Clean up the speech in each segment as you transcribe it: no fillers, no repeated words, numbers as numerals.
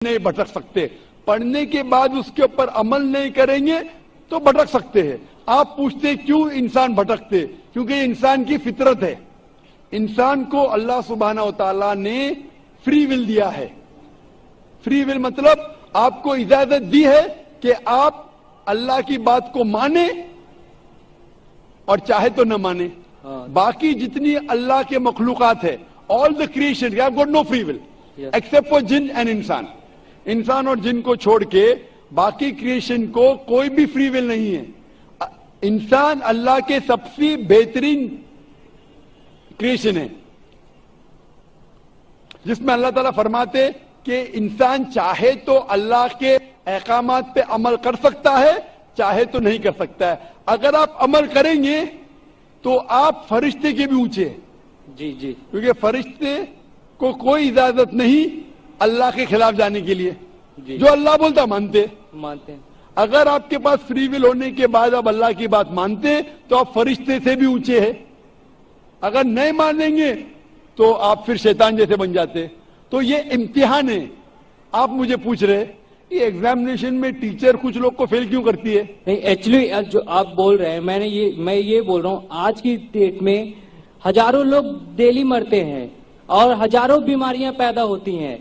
نہیں بھٹک سکتے. پڑھنے کے بعد اس کے اوپر عمل نہیں کریں گے تو بھٹک سکتے ہیں. آپ پوچھتے کیوں انسان بھٹکتے؟ کیونکہ یہ انسان کی فطرت ہے. انسان کو اللہ سبحانہ و تعالیٰ نے فری ول دیا ہے. فری ول مطلب آپ کو اجازت دی ہے کہ آپ اللہ کی بات کو مانیں اور چاہے تو نہ مانیں. باقی جتنی اللہ کے مخلوقات ہے, all the creation, you have got no free will except for jinn and انسان. انسان اور جن کو چھوڑ کے باقی کریشن کو کوئی بھی فری ول نہیں ہے. انسان اللہ کے سب سے بہترین کریشن ہے, جس میں اللہ تعالیٰ فرماتے کہ انسان چاہے تو اللہ کے احکامات پہ عمل کر سکتا ہے, چاہے تو نہیں کر سکتا ہے. اگر آپ عمل کریں گے تو آپ فرشتے کے بھی اونچے ہیں. جی جی, کیونکہ فرشتے کو کوئی اجازت نہیں اللہ کے خلاف جانے کے لیے. جو اللہ بولتا مانتے ہیں. اگر آپ کے پاس فری ول ہونے کے بعد آپ اللہ کی بات مانتے ہیں تو آپ فرشتے سے بھی اونچے ہیں. اگر نہیں مانیں گے تو آپ پھر شیطان جیسے بن جاتے. تو یہ امتحان ہے. آپ مجھے پوچھ رہے یہ ایگزامینیشن میں ٹیچر کچھ لوگ کو فیل کیوں کرتی ہے؟ نہیں, ایکچولی جو آپ بول رہے ہیں, میں یہ بول رہا ہوں, آج کی ڈیٹ میں ہزاروں لوگ ڈیلی مرتے ہیں اور ہزاروں بیماریاں پیدا ہوتی ہیں.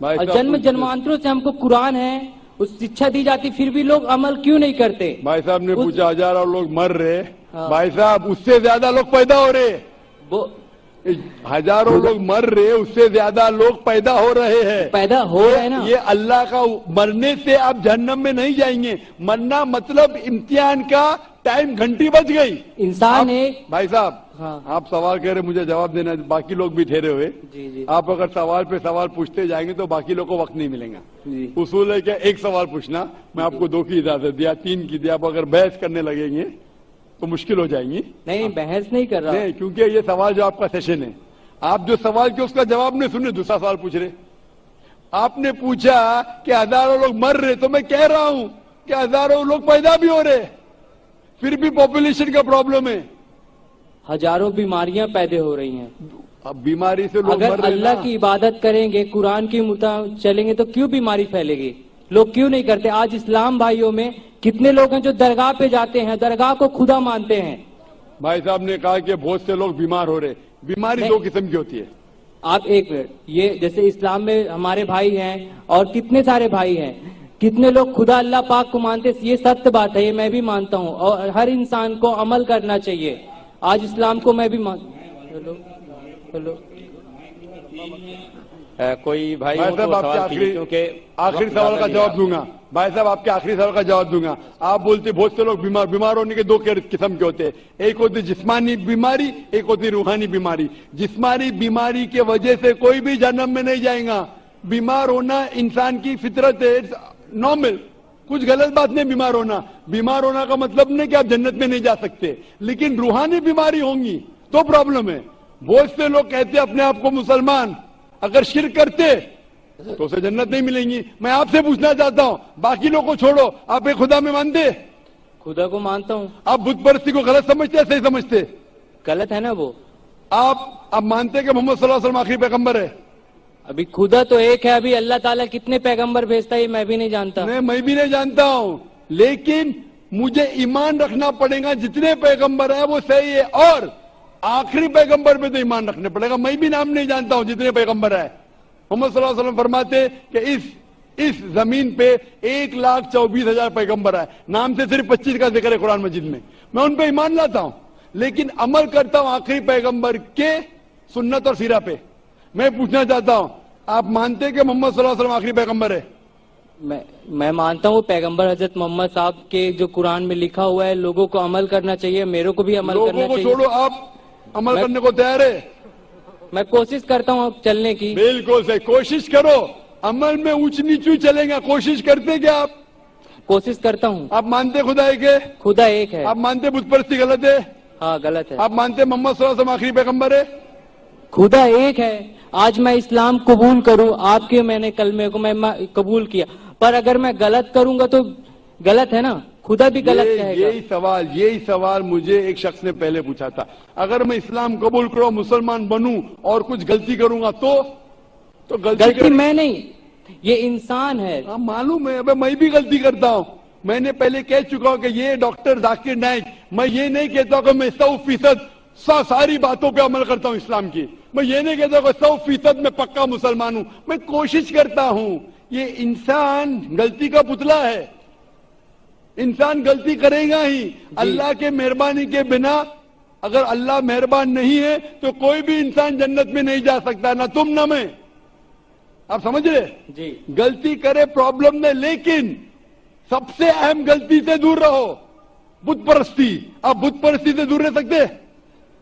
اور جنمانتروں سے ہم کو قرآن ہے, اس شکشا دی جاتی, پھر بھی لوگ عمل کیوں نہیں کرتے؟ بھائی صاحب نے پوچھا ہزاروں لوگ مر رہے. بھائی صاحب اس سے زیادہ لوگ پیدا ہو رہے. ہزاروں لوگ مر رہے, اس سے زیادہ لوگ پیدا ہو رہے ہیں. پیدا ہو رہے ہیں نا. یہ اللہ کا مرنے سے آپ جہنم میں نہیں جائیں گے. مرنا مطلب امتحان کا ٹائم گھنٹی بچ گئی. انسان ایک بھائی صاحب آپ سوال کہہ رہے, مجھے جواب دینا, باقی لوگ بھی ٹھہرے ہوئے. آپ اگر سوال پہ سوال پوچھتے جائیں گے تو باقی لوگ کو وقت نہیں ملے گا. اصول ہے کہ ایک سوال پوچھنا. میں آپ کو 2 کی اجازت دیا, 3 کی دیا. آپ اگر بحث کرنے لگیں گے تو مشکل ہو جائیں گی. نہیں, بحث نہیں کر رہا. نہیں, کیونکہ یہ سوال جو آپ کا سیشن ہے, آپ جو سوال کے اس کا جواب نہیں سنے, دوسرا سوال پوچھ رہے. آپ نے پوچھا کہ ہزاروں لوگ مر رہے, تو میں کہہ رہا ہوں کہ ہزاروں لوگ پیدا بھی ہو رہے, پھر بھی پاپولیشن کا پرابلم ہے. ہزاروں بیماریاں پیدا ہو رہی ہیں. اب بیماری سے لوگ اگر اللہ کی عبادت کریں گے, قرآن کے مطابق چلیں گے, تو کیوں بیماری پھیلے گی؟ لوگ کیوں نہیں کرتے؟ آج اسلام بھائیوں میں کتنے لوگ ہیں جو درگاہ پہ جاتے ہیں, درگاہ کو خدا مانتے ہیں. بھائی صاحب نے کہا کہ بہت سے لوگ بیمار ہو رہے. بیماری 2 قسم کی ہوتی ہے. آپ ایک منٹ, یہ جیسے اسلام میں ہمارے بھائی ہیں اور کتنے سارے بھائی ہیں, کتنے لوگ خدا اللہ پاک کو مانتے. یہ سچ بات ہے, یہ میں بھی مانتا ہوں, اور ہر انسان کو عمل کرنا چاہیے. آج اسلام کو میں بھی کوئی بھائی صاحب آپ کے آخری سوال کا جواب دوں گا. بھائی صاحب آپ کے آخری سوال کا جواب دوں گا. آپ بولتے بہت سے لوگ بیمار ہونے کے 2 قسم کے ہوتے ہیں. ایک ہوتی جسمانی بیماری, ایک ہوتی روحانی بیماری. جسمانی بیماری کی وجہ سے کوئی بھی جہنم میں نہیں جائے گا. بیمار ہونا انسان کی فطرت ہے, نارمل, کچھ غلط بات نہیں. بیمار ہونا کا مطلب نہیں کہ آپ جنت میں نہیں جا سکتے. لیکن روحانی بیماری ہوں گی تو پرابلم ہے. بہت سے لوگ کہتے ہیں اپنے آپ کو مسلمان, اگر شرک کرتے تو اسے جنت نہیں ملیں گی. میں آپ سے پوچھنا چاہتا ہوں, باقی لوگ کو چھوڑو, آپ ایک خدا میں مانتے؟ خدا کو مانتا ہوں. آپ بت پرستی کو غلط سمجھتے ہیں, صحیح سمجھتے؟ غلط ہے نا وہ. آپ مانتے کہ محمد صلی اللہ علیہ وسلم آخری پیغمبر ہے؟ ابھی خدا تو ایک ہے. ابھی اللہ تعالیٰ کتنے پیغمبر بھیجتا ہے میں بھی نہیں جانتا. نہیں, میں بھی نہیں جانتا ہوں, لیکن مجھے ایمان رکھنا پڑے گا جتنے پیغمبر ہیں وہ صحیح ہے, اور آخری پیغمبر پہ تو ایمان رکھنے پڑے گا. میں بھی نام نہیں جانتا ہوں جتنے پیغمبر ہیں. محمد صلی اللہ علیہ وسلم فرماتے کہ اس زمین پہ 1,24,000 پیغمبر ہیں. نام سے صرف 25 کا ذکر ہے قرآن مجید میں. میں ان پہ ایمان لاتا ہوں, لیکن عمل کرتا ہوں آخری پیغمبر کے سنت اور سیرہ پہ. میں پوچھنا چاہتا ہوں, آپ مانتے کہ محمد صلی اللہ علیہ وسلم آخری پیغمبر ہے؟ میں مانتا ہوں پیغمبر حضرت محمد صاحب کے جو قرآن میں لکھا ہوا ہے, لوگوں کو عمل کرنا چاہیے, میرے کو بھی عمل کرنا چاہیے. لوگوں کو چھوڑو, آپ عمل کرنے کو تیار ہے؟ میں کوشش کرتا ہوں اب چلنے کی. بالکل صحیح, کوشش کرو. عمل میں اونچ نیچو چلیں گا, کوشش کرتے کیا آپ؟ کوشش کرتا ہوں. آپ مانتے خدا ایک ہے؟ خدا ایک ہے. آپ مانتے بت پرستی غلط ہے؟ ہاں غلط ہے. آپ مانتے محمد صلی اللہ علیہ وسلم آخری پیغمبر ہے؟ خدا ایک ہے. آج میں اسلام قبول کروں, آپ کے میں نے کلمے کو میں قبول کیا, پر اگر میں غلط کروں گا تو غلط ہے نا. خدا بھی غلط کہے گا. یہی سوال مجھے ایک شخص نے پہلے پوچھا تھا. اگر میں اسلام قبول کروں, مسلمان بنوں اور کچھ غلطی کروں گا تو غلطی میں نہیں, یہ انسان ہے. ہاں معلوم ہے. ابھی میں بھی غلطی کرتا ہوں. میں نے پہلے کہہ چکا ہوں کہ یہ ڈاکٹر ذاکر نائک، میں یہ نہیں کہتا کہ میں 100% ساری باتوں پہ عمل کرتا ہوں اسلام کی. میں یہ نہیں کہتا کہ 100% میں پکا مسلمان ہوں. میں کوشش کرتا ہوں. یہ انسان غلطی کا پتلا ہے. انسان غلطی کرے گا ہی. اللہ کے مہربانی کے بنا، اگر اللہ مہربان نہیں ہے تو کوئی بھی انسان جنت میں نہیں جا سکتا، نہ تم نہ میں. آپ سمجھ رہے؟ جی. غلطی کرے پرابلم نہیں، لیکن سب سے اہم غلطی سے دور رہو، بت پرستی. آپ بت پرستی سے دور رہ سکتے؟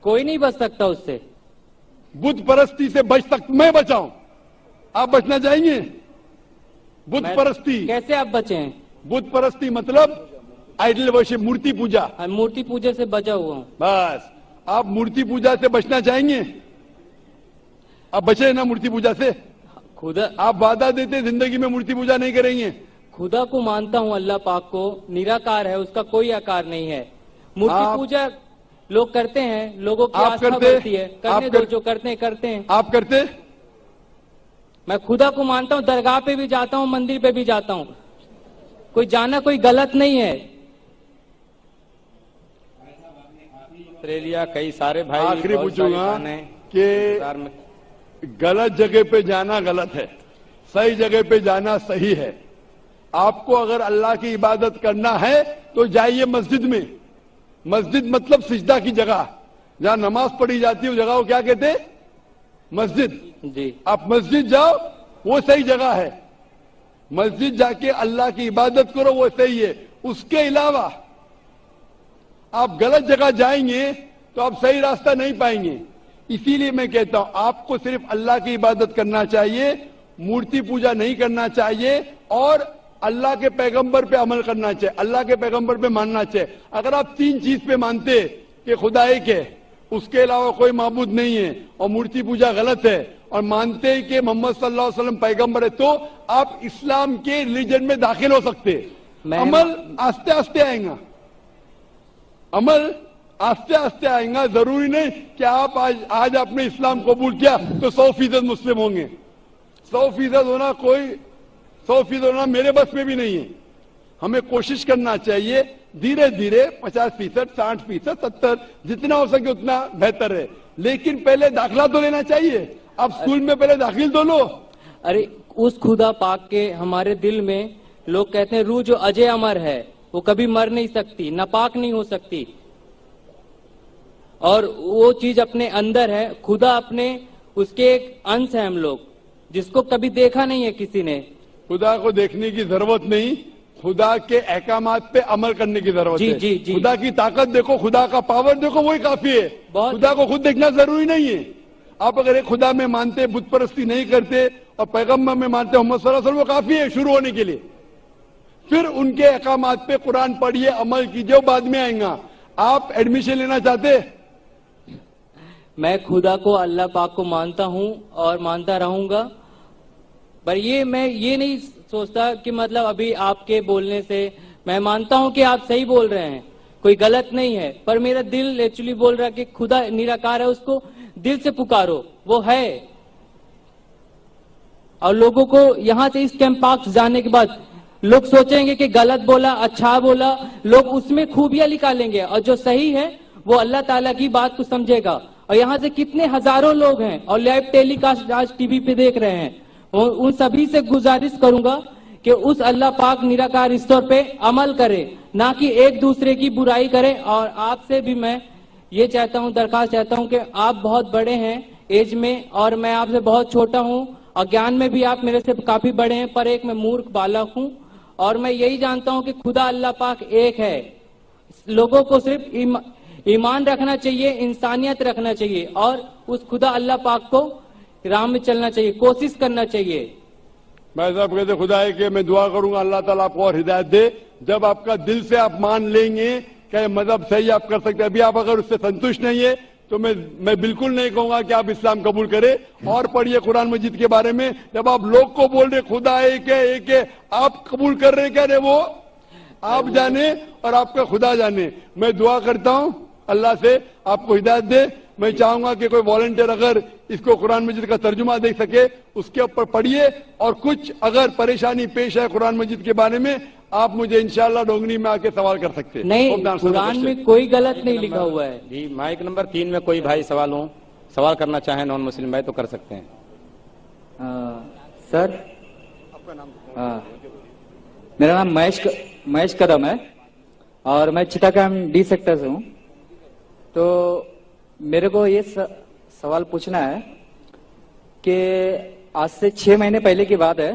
کوئی نہیں بچ سکتا اس سے. بت پرستی سے بچ سکتا، میں بچاؤں، آپ بچنا چاہیں گے؟ بت پرستی کیسے آپ بچیں؟ بت پرستی مطلب آئیڈل ورشپ، مورتی پوجا. مورتی پوجا سے بچا ہوا ہوں. بس آپ مورتی پوجا سے بچنا چاہیں گے؟ آپ بچے نا مورتی پوجا سے؟ خدا آپ وعدہ دیتے زندگی میں مورتی پوجا نہیں کریں گے؟ خدا کو مانتا ہوں، اللہ پاک کو، نراکار ہے، اس کا کوئی آکار نہیں ہے. مورتی پوجا لوگ کرتے ہیں، لوگوں کی آستھا بڑھتی ہے، کرنے دو، جو کرتے ہیں کرتے ہیں. آپ کرتے؟ میں خدا کو مانتا ہوں، درگاہ پہ بھی جاتا ہوں، مندر پہ بھی جاتا ہوں. کوئی جانا کوئی غلط نہیں ہے. آسٹریلیا کئی سارے بھائی آخری پوچھوں گا کہ غلط جگہ پہ جانا غلط ہے، صحیح جگہ پہ جانا صحیح ہے. آپ کو اگر اللہ کی عبادت کرنا ہے تو جائیے مسجد میں. مسجد مطلب سجدہ کی جگہ، جہاں نماز پڑھی جاتی ہے، وہ جگہ کو کیا کہتے؟ مسجد. جی. آپ مسجد جاؤ، وہ صحیح جگہ ہے. مسجد جا کے اللہ کی عبادت کرو، وہ صحیح ہے. اس کے علاوہ آپ غلط جگہ جائیں گے تو آپ صحیح راستہ نہیں پائیں گے. اسی لیے میں کہتا ہوں آپ کو صرف اللہ کی عبادت کرنا چاہیے، مورتی پوجا نہیں کرنا چاہیے، اور اللہ کے پیغمبر پہ عمل کرنا چاہیے، اللہ کے پیغمبر پہ ماننا چاہیے. اگر آپ 3 چیز پہ مانتے کہ خدا ایک ہے، اس کے علاوہ کوئی معبود نہیں ہے، اور مورتی پوجا غلط ہے، اور مانتے کہ محمد صلی اللہ علیہ وسلم پیغمبر ہے، تو آپ اسلام کے ریلیجن میں داخل ہو سکتے. عمل آستے آستے آئیں گا. عمل آستے آستے آئیں گا. ضروری نہیں کہ آپ آج آپ نے اسلام قبول کیا تو 100% مسلم ہوں گے. 100% ہونا 100% ہونا میرے بس میں بھی نہیں ہے. ہمیں کوشش کرنا چاہیے دھیرے دھیرے 50%، 60%، 70%، جتنا ہو سکے اتنا بہتر ہے. لیکن پہلے داخلہ تو لینا چاہیے. آپ اسکول میں پہلے داخل تو لو. ارے اس خدا پاک کے ہمارے دل میں لوگ کہتے ہیں روح جو اجے امر ہے، وہ کبھی مر نہیں سکتی، ناپاک نہیں ہو سکتی، اور وہ چیز اپنے اندر ہے. خدا اپنے اس کے ایک انش ہے ہم لوگ، جس کو کبھی دیکھا نہیں ہے کسی نے. خدا کو دیکھنے کی ضرورت نہیں، خدا کے احکامات پہ عمل کرنے کی ضرورت ہے. جی جی. خدا کی طاقت دیکھو، خدا کا پاور دیکھو، وہی کافی ہے. خدا کو خود دیکھنا ضروری نہیں ہے. آپ اگر ایک خدا میں مانتے، بت پرستی نہیں کرتے، اور پیغمبر میں مانتے محمد صلی اللہ علیہ وسلم، وہ کافی ہے شروع ہونے کے لیے. پھر ان کے احکامات پہ قرآن پڑھیے، عمل کیجیے، وہ بعد میں آئیں گا. آپ ایڈمیشن لینا چاہتے؟ میں خدا کو، اللہ پاک کو مانتا ہوں اور مانتا رہوں گا. پر میں یہ نہیں سوچتا کہ مطلب ابھی آپ کے بولنے سے میں مانتا ہوں کہ آپ صحیح بول رہے ہیں، کوئی غلط نہیں ہے، پر میرا دل ایکچولی بول رہا ہے کہ خدا نراکار ہے، اس کو دل سے پکارو، وہ ہے. اور لوگوں کو یہاں سے اس کیمپ پاک جانے کے بعد لوگ سوچیں گے کہ غلط بولا، اچھا بولا، لوگ اس میں خوبیاں نکالیں گے، اور جو صحیح ہے وہ اللہ تعالیٰ کی بات کو سمجھے گا. اور یہاں سے کتنے ہزاروں لوگ ہیں اور لائیو ٹیلی کاسٹ آج ٹی وی پہ دیکھ رہے ہیں، ان سبھی سے گزارش کروں گا کہ اس اللہ پاک نراکار ایشور پہ عمل کرے، نہ کہ ایک دوسرے کی برائی کرے. اور آپ سے بھی میں یہ چاہتا ہوں، درخواست چاہتا ہوں کہ آپ بہت بڑے ہیں ایج میں، اور میں آپ سے بہت چھوٹا ہوں، اور گیان میں بھی آپ میرے سے کافی بڑے ہیں، پر ایک میں مورخ بالغ ہوں. اور میں یہی جانتا ہوں کہ خدا اللہ پاک ایک ہے. لوگوں کو صرف ایمان رکھنا چاہیے، انسانیت رکھنا چاہیے، اور اس خدا اللہ پاک کو راہ میں چلنا چاہیے، کوشش کرنا چاہیے. بھائی صاحب کہتے خدا ہے کہ میں دعا کروں گا اللہ تعالیٰ آپ کو اور ہدایت دے. جب آپ کا دل سے آپ مان لیں گے کہ مذہب صحیح آپ کر سکتے ہیں. ابھی آپ اگر اس سے سنتوشٹ نہیں ہے تو میں بالکل نہیں کہوں گا کہ آپ اسلام قبول کریں. اور پڑھیے قرآن مجید کے بارے میں. جب آپ لوگ کو بول رہے خدا ایک ہے ایک ہے، آپ قبول کر رہے کہہ رہے، وہ آپ جانے اور آپ کا خدا جانے. میں دعا کرتا ہوں اللہ سے آپ کو ہدایت دے. میں چاہوں گا کہ کوئی والنٹیئر اگر اس کو قرآن مجید کا ترجمہ دیکھ سکے اس کے اوپر پڑھیے، اور کچھ اگر پریشانی پیش ہے قرآن مجید کے بارے میں آپ مجھے انشاءاللہ ڈونگری میں آ کے سوال کر سکتے ہیں۔ نہیں، قرآن میں کوئی غلط نہیں لکھا ہوا ہے جی۔ مائک نمبر 3 میں کوئی بھائی سوال کرنا چاہیں نان مسلم بھائی تو کر سکتے ہیں۔ سر، میرا نام مہیش قدم ہے اور میں چٹاگام ڈی سیکٹر سے ہوں۔ تو میرے کو یہ سوال پوچھنا ہے کہ آج سے 6 مہینے پہلے کی بات ہے،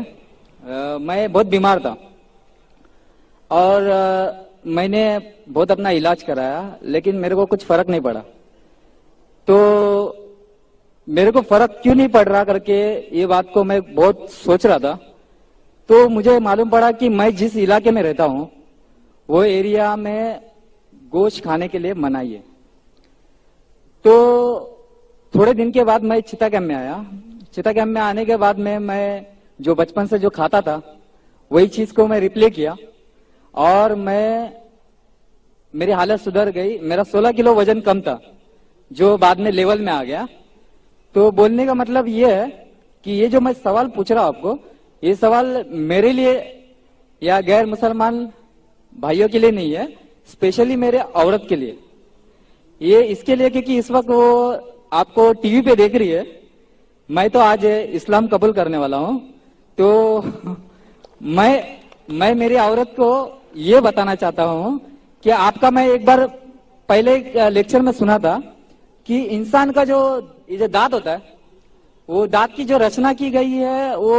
میں بہت بیمار تھا اور میں نے بہت اپنا علاج کرایا، لیکن میرے کو کچھ فرق نہیں پڑا۔ تو میرے کو فرق کیوں نہیں پڑ رہا کر کے یہ بات کو میں بہت سوچ رہا تھا۔ تو مجھے معلوم پڑا کہ میں جس علاقے میں رہتا ہوں وہ ایریا میں گوشت کھانے کے لیے منائی ہے۔ تو تھوڑے دن کے بعد میں چٹاگام میں آیا۔ چٹاگام میں آنے کے بعد میں جو بچپن سے جو کھاتا تھا وہی چیز کو میں ریپلے کیا اور میری حالت سدھر گئی۔ میرا 16 کلو وزن کم تھا جو بعد میں لیول میں آ گیا۔ تو بولنے کا مطلب یہ ہے کہ یہ جو میں سوال پوچھ رہا ہوں آپ کو، یہ سوال میرے لیے یا غیر مسلمان بھائیوں کے لیے نہیں ہے، اسپیشلی میرے عورت کے لیے۔ یہ اس کے لیے کیونکہ اس وقت وہ آپ کو ٹی وی پہ دیکھ رہی ہے۔ میں تو آج اسلام قبول کرنے والا ہوں، تو میں میری عورت کو یہ بتانا چاہتا ہوں کہ آپ کا میں ایک بار پہلے لیکچر میں سنا تھا کہ انسان کا جو دانت ہوتا ہے وہ دانت کی جو رچنا کی گئی ہے وہ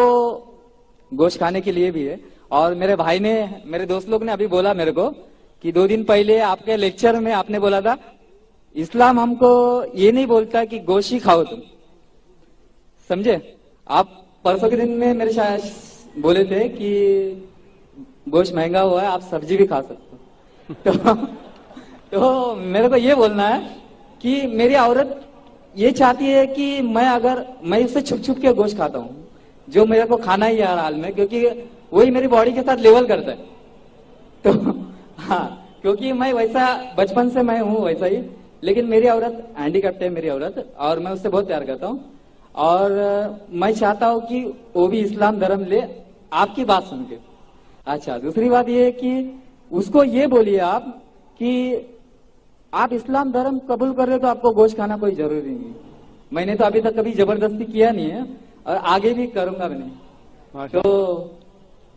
گوشت کھانے کے لیے بھی ہے۔ اور میرے بھائی نے، میرے دوست لوگ نے ابھی بولا میرے کو کہ 2 دن پہلے آپ کے لیکچر میں آپ نے بولا تھا اسلام ہم کو یہ نہیں بولتا کہ گوشت ہی کھاؤ تم، سمجھے؟ آپ پرسوں کے دن میں میرے شاید بولے تھے کہ گوشت مہنگا ہوا ہے، آپ سبزی بھی کھا سکتے ہو۔ تو میرے کو یہ بولنا ہے کہ میری عورت یہ چاہتی ہے کہ میں اس سے چھپ چھپ کے گوشت کھاتا ہوں جو میرے کو کھانا ہی ہے ہر حال میں، کیونکہ وہی میری باڈی کے ساتھ لیول کرتا ہے۔ تو ہاں، کیونکہ میں ویسا بچپن سے میں ہوں ویسا ہی، لیکن میری عورت ہینڈیکیپٹ ہے میری عورت، اور میں اس سے بہت پیار کرتا ہوں اور میں چاہتا ہوں کہ وہ بھی اسلام دھرم لے آپ کی بات سن کے۔ اچھا، دوسری بات یہ ہے کہ اس کو یہ بولیے آپ کہ آپ اسلام دھرم قبول کر رہے تو آپ کو گوشت کھانا کوئی ضروری نہیں۔ میں نے تو ابھی تک کبھی زبردستی کیا نہیں ہے اور آگے بھی کروں گا بھی نہیں۔ تو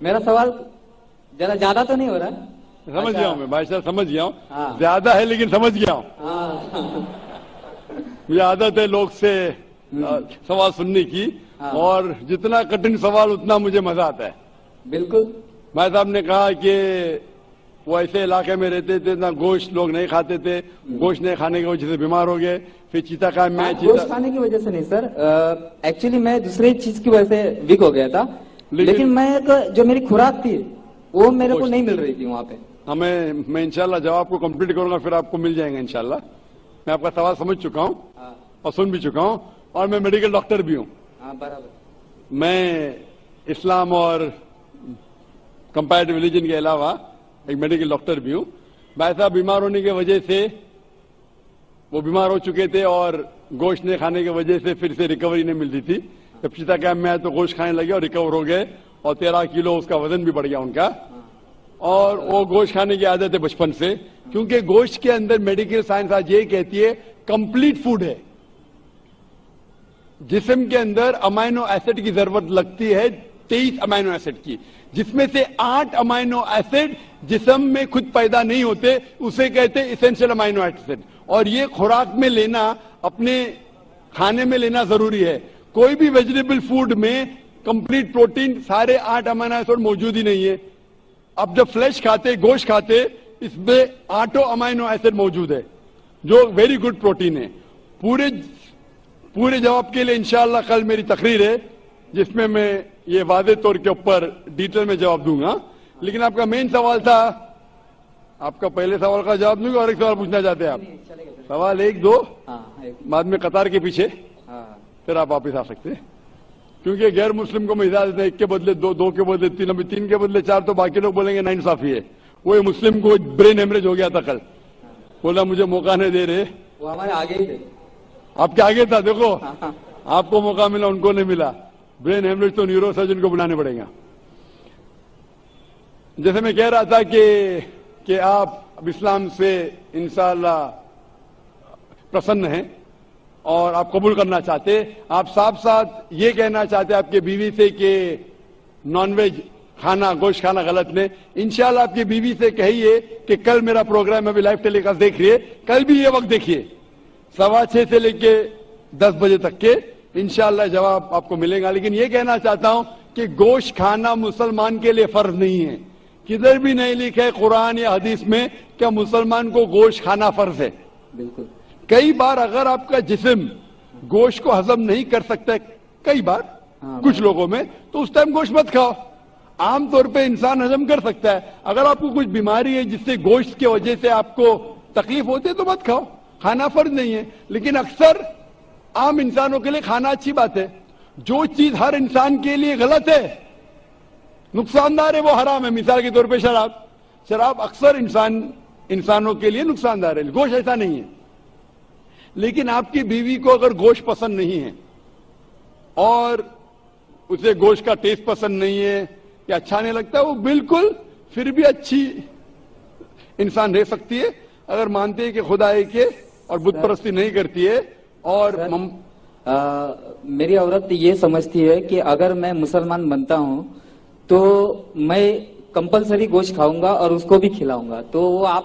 میرا سوال ذرا زیادہ تو نہیں ہو رہا؟ سمجھ گیا ہوں میں بھائی صاحب، سمجھ گیا ہوں، زیادہ ہے لیکن سمجھ گیا ہوں۔ مجھے عادت ہے لوگ سے سوال سننے کی، اور جتنا کٹن سوال اتنا مجھے مزہ آتا ہے۔ بالکل، بھائی صاحب نے کہا کہ وہ ایسے علاقے میں رہتے تھے، نہ گوشت لوگ نہیں کھاتے تھے، گوشت نہیں کھانے کی وجہ سے بیمار ہو گئے، پھر چٹاگام میں گوشت کھانے کی وجہ سے نہیں سر، ایکچولی میں دوسری چیز کی وجہ سے ویک ہو گیا تھا، لیکن میں جو میری خوراک تھی وہ میرے کو نہیں مل رہی تھی وہاں پہ۔ میں انشاءاللہ جواب کو کمپلیٹ کروں گا، پھر آپ کو مل جائیں گا انشاءاللہ۔ میں آپ کا سوال سمجھ چکا ہوں اور سن بھی چکا ہوں، اور میں میڈیکل ڈاکٹر بھی ہوں۔ برابر، میں اسلام اور کمپیریٹو ریلیجن کے علاوہ ایک میڈیکل ڈاکٹر بھی ہوں۔ بھائی صاحب بیمار ہونے کی وجہ سے وہ بیمار ہو چکے تھے اور گوشت نہیں کھانے کی وجہ سے پھر سے ریکوری نہیں ملتی تھی۔ جب چٹاگام میں آئے تو گوشت کھانے لگے اور ریکور ہو گئے، اور 13 کلو اس کا وزن بھی بڑھ گیا ان کا۔ اور وہ گوشت کھانے کی عادت ہے بچپن سے، کیونکہ گوشت کے اندر میڈیکل سائنس آج یہ کہتی ہے کمپلیٹ فوڈ ہے۔ جسم کے اندر امائنو ایسڈ کی ضرورت لگتی ہے 23 امائنو ایسڈ کی، جس میں سے 8 امائنو ایسڈ جسم میں خود پیدا نہیں ہوتے، اسے کہتے ہیں اسینشل امائنو ایسڈ، اور یہ خوراک میں لینا، اپنے کھانے میں لینا ضروری ہے۔ کوئی بھی ویجیٹیبل فوڈ میں کمپلیٹ پروٹین سارے 8 امائنو ایسڈ موجود ہی نہیں ہے۔ اب جب فلیش کھاتے، گوشت کھاتے، اس میں 8 امائنو ایسڈ موجود ہے جو ویری گڈ پروٹین ہے۔ پورے جواب کے لیے انشاءاللہ کل میری تقریر ہے جس میں میں یہ واضح طور کے اوپر ڈیٹیل میں جواب دوں گا، لیکن آپ کا مین سوال تھا، آپ کا پہلے سوال کا جواب دوں گا اور ایک سوال پوچھنا چاہتے ہیں آپ؟ سوال 1 2 بعد میں قطار کے پیچھے، پھر آپ واپس آ سکتے ہیں، کیونکہ غیر مسلم کو میں اجازت ہے 1 کے بدلے 2، 2 کے بدلے 3، ابھی 3 کے بدلے 4 تو باقی لوگ بولیں گے ناانصافی ہے۔ وہ مسلم کو برین ہیمریج ہو گیا تھا کل، بولا مجھے موقع نہیں دے رہے، وہ ہمارے آگے ہی تھے۔ آپ کے آگے تھا, دیکھو آپ کو موقع ملا, ان کو نہیں ملا. برین ہیمریج تو نیورو سرجن کو بنانے پڑے گا. جیسے میں کہہ رہا تھا کہ آپ اب اسلام سے انشاءاللہ پرسن ہیں اور آپ قبول کرنا چاہتے, آپ صاف ساتھ یہ کہنا چاہتے آپ کے بیوی سے کہ نان ویج کھانا, گوشت کھانا غلط نہیں. انشاءاللہ آپ کی بیوی سے کہیے کہ کل میرا پروگرام ابھی لائیو ٹیلی کاسٹ دیکھ رہی ہے, کل بھی یہ وقت دیکھیے 6:15 سے لے کے 10 بجے تک کے, انشاءاللہ جواب آپ کو ملے گا. لیکن یہ کہنا چاہتا ہوں کہ گوشت کھانا مسلمان کے لیے فرض نہیں ہے. کدھر بھی نہیں لکھا ہے قرآن یا حدیث میں کہ مسلمان کو گوشت کھانا فرض ہے. بالکل. کئی بار اگر آپ کا جسم گوشت کو ہضم نہیں کر سکتا ہے, کئی بار کچھ لوگوں میں, تو اس ٹائم گوشت مت کھاؤ. عام طور پہ انسان ہضم کر سکتا ہے. اگر آپ کو کچھ بیماری ہے جس سے گوشت کی وجہ سے آپ کو تکلیف ہوتی ہے تو مت کھاؤ, کھانا فرض نہیں ہے. لیکن اکثر عام انسانوں کے لیے کھانا اچھی بات ہے. جو چیز ہر انسان کے لیے غلط ہے, نقصان دہ ہے, وہ حرام ہے. مثال کے طور پہ شراب اکثر انسانوں کے لیے نقصان دہ ہے, گوشت ایسا نہیں ہے. لیکن آپ کی بیوی کو اگر گوشت پسند نہیں ہے اور اسے گوشت کا ٹیسٹ پسند نہیں ہے یا اچھا نہیں لگتا, وہ بالکل پھر بھی اچھی انسان رہ سکتی ہے اگر مانتے ہیں کہ خدا ایک ہے اور بت پرستی نہیں کرتی ہے. اور میری عورت یہ سمجھتی ہے کہ اگر میں مسلمان بنتا ہوں تو میں کمپلسری گوشت کھاؤں گا اور اس کو بھی کھلاؤں گا. تو وہ آپ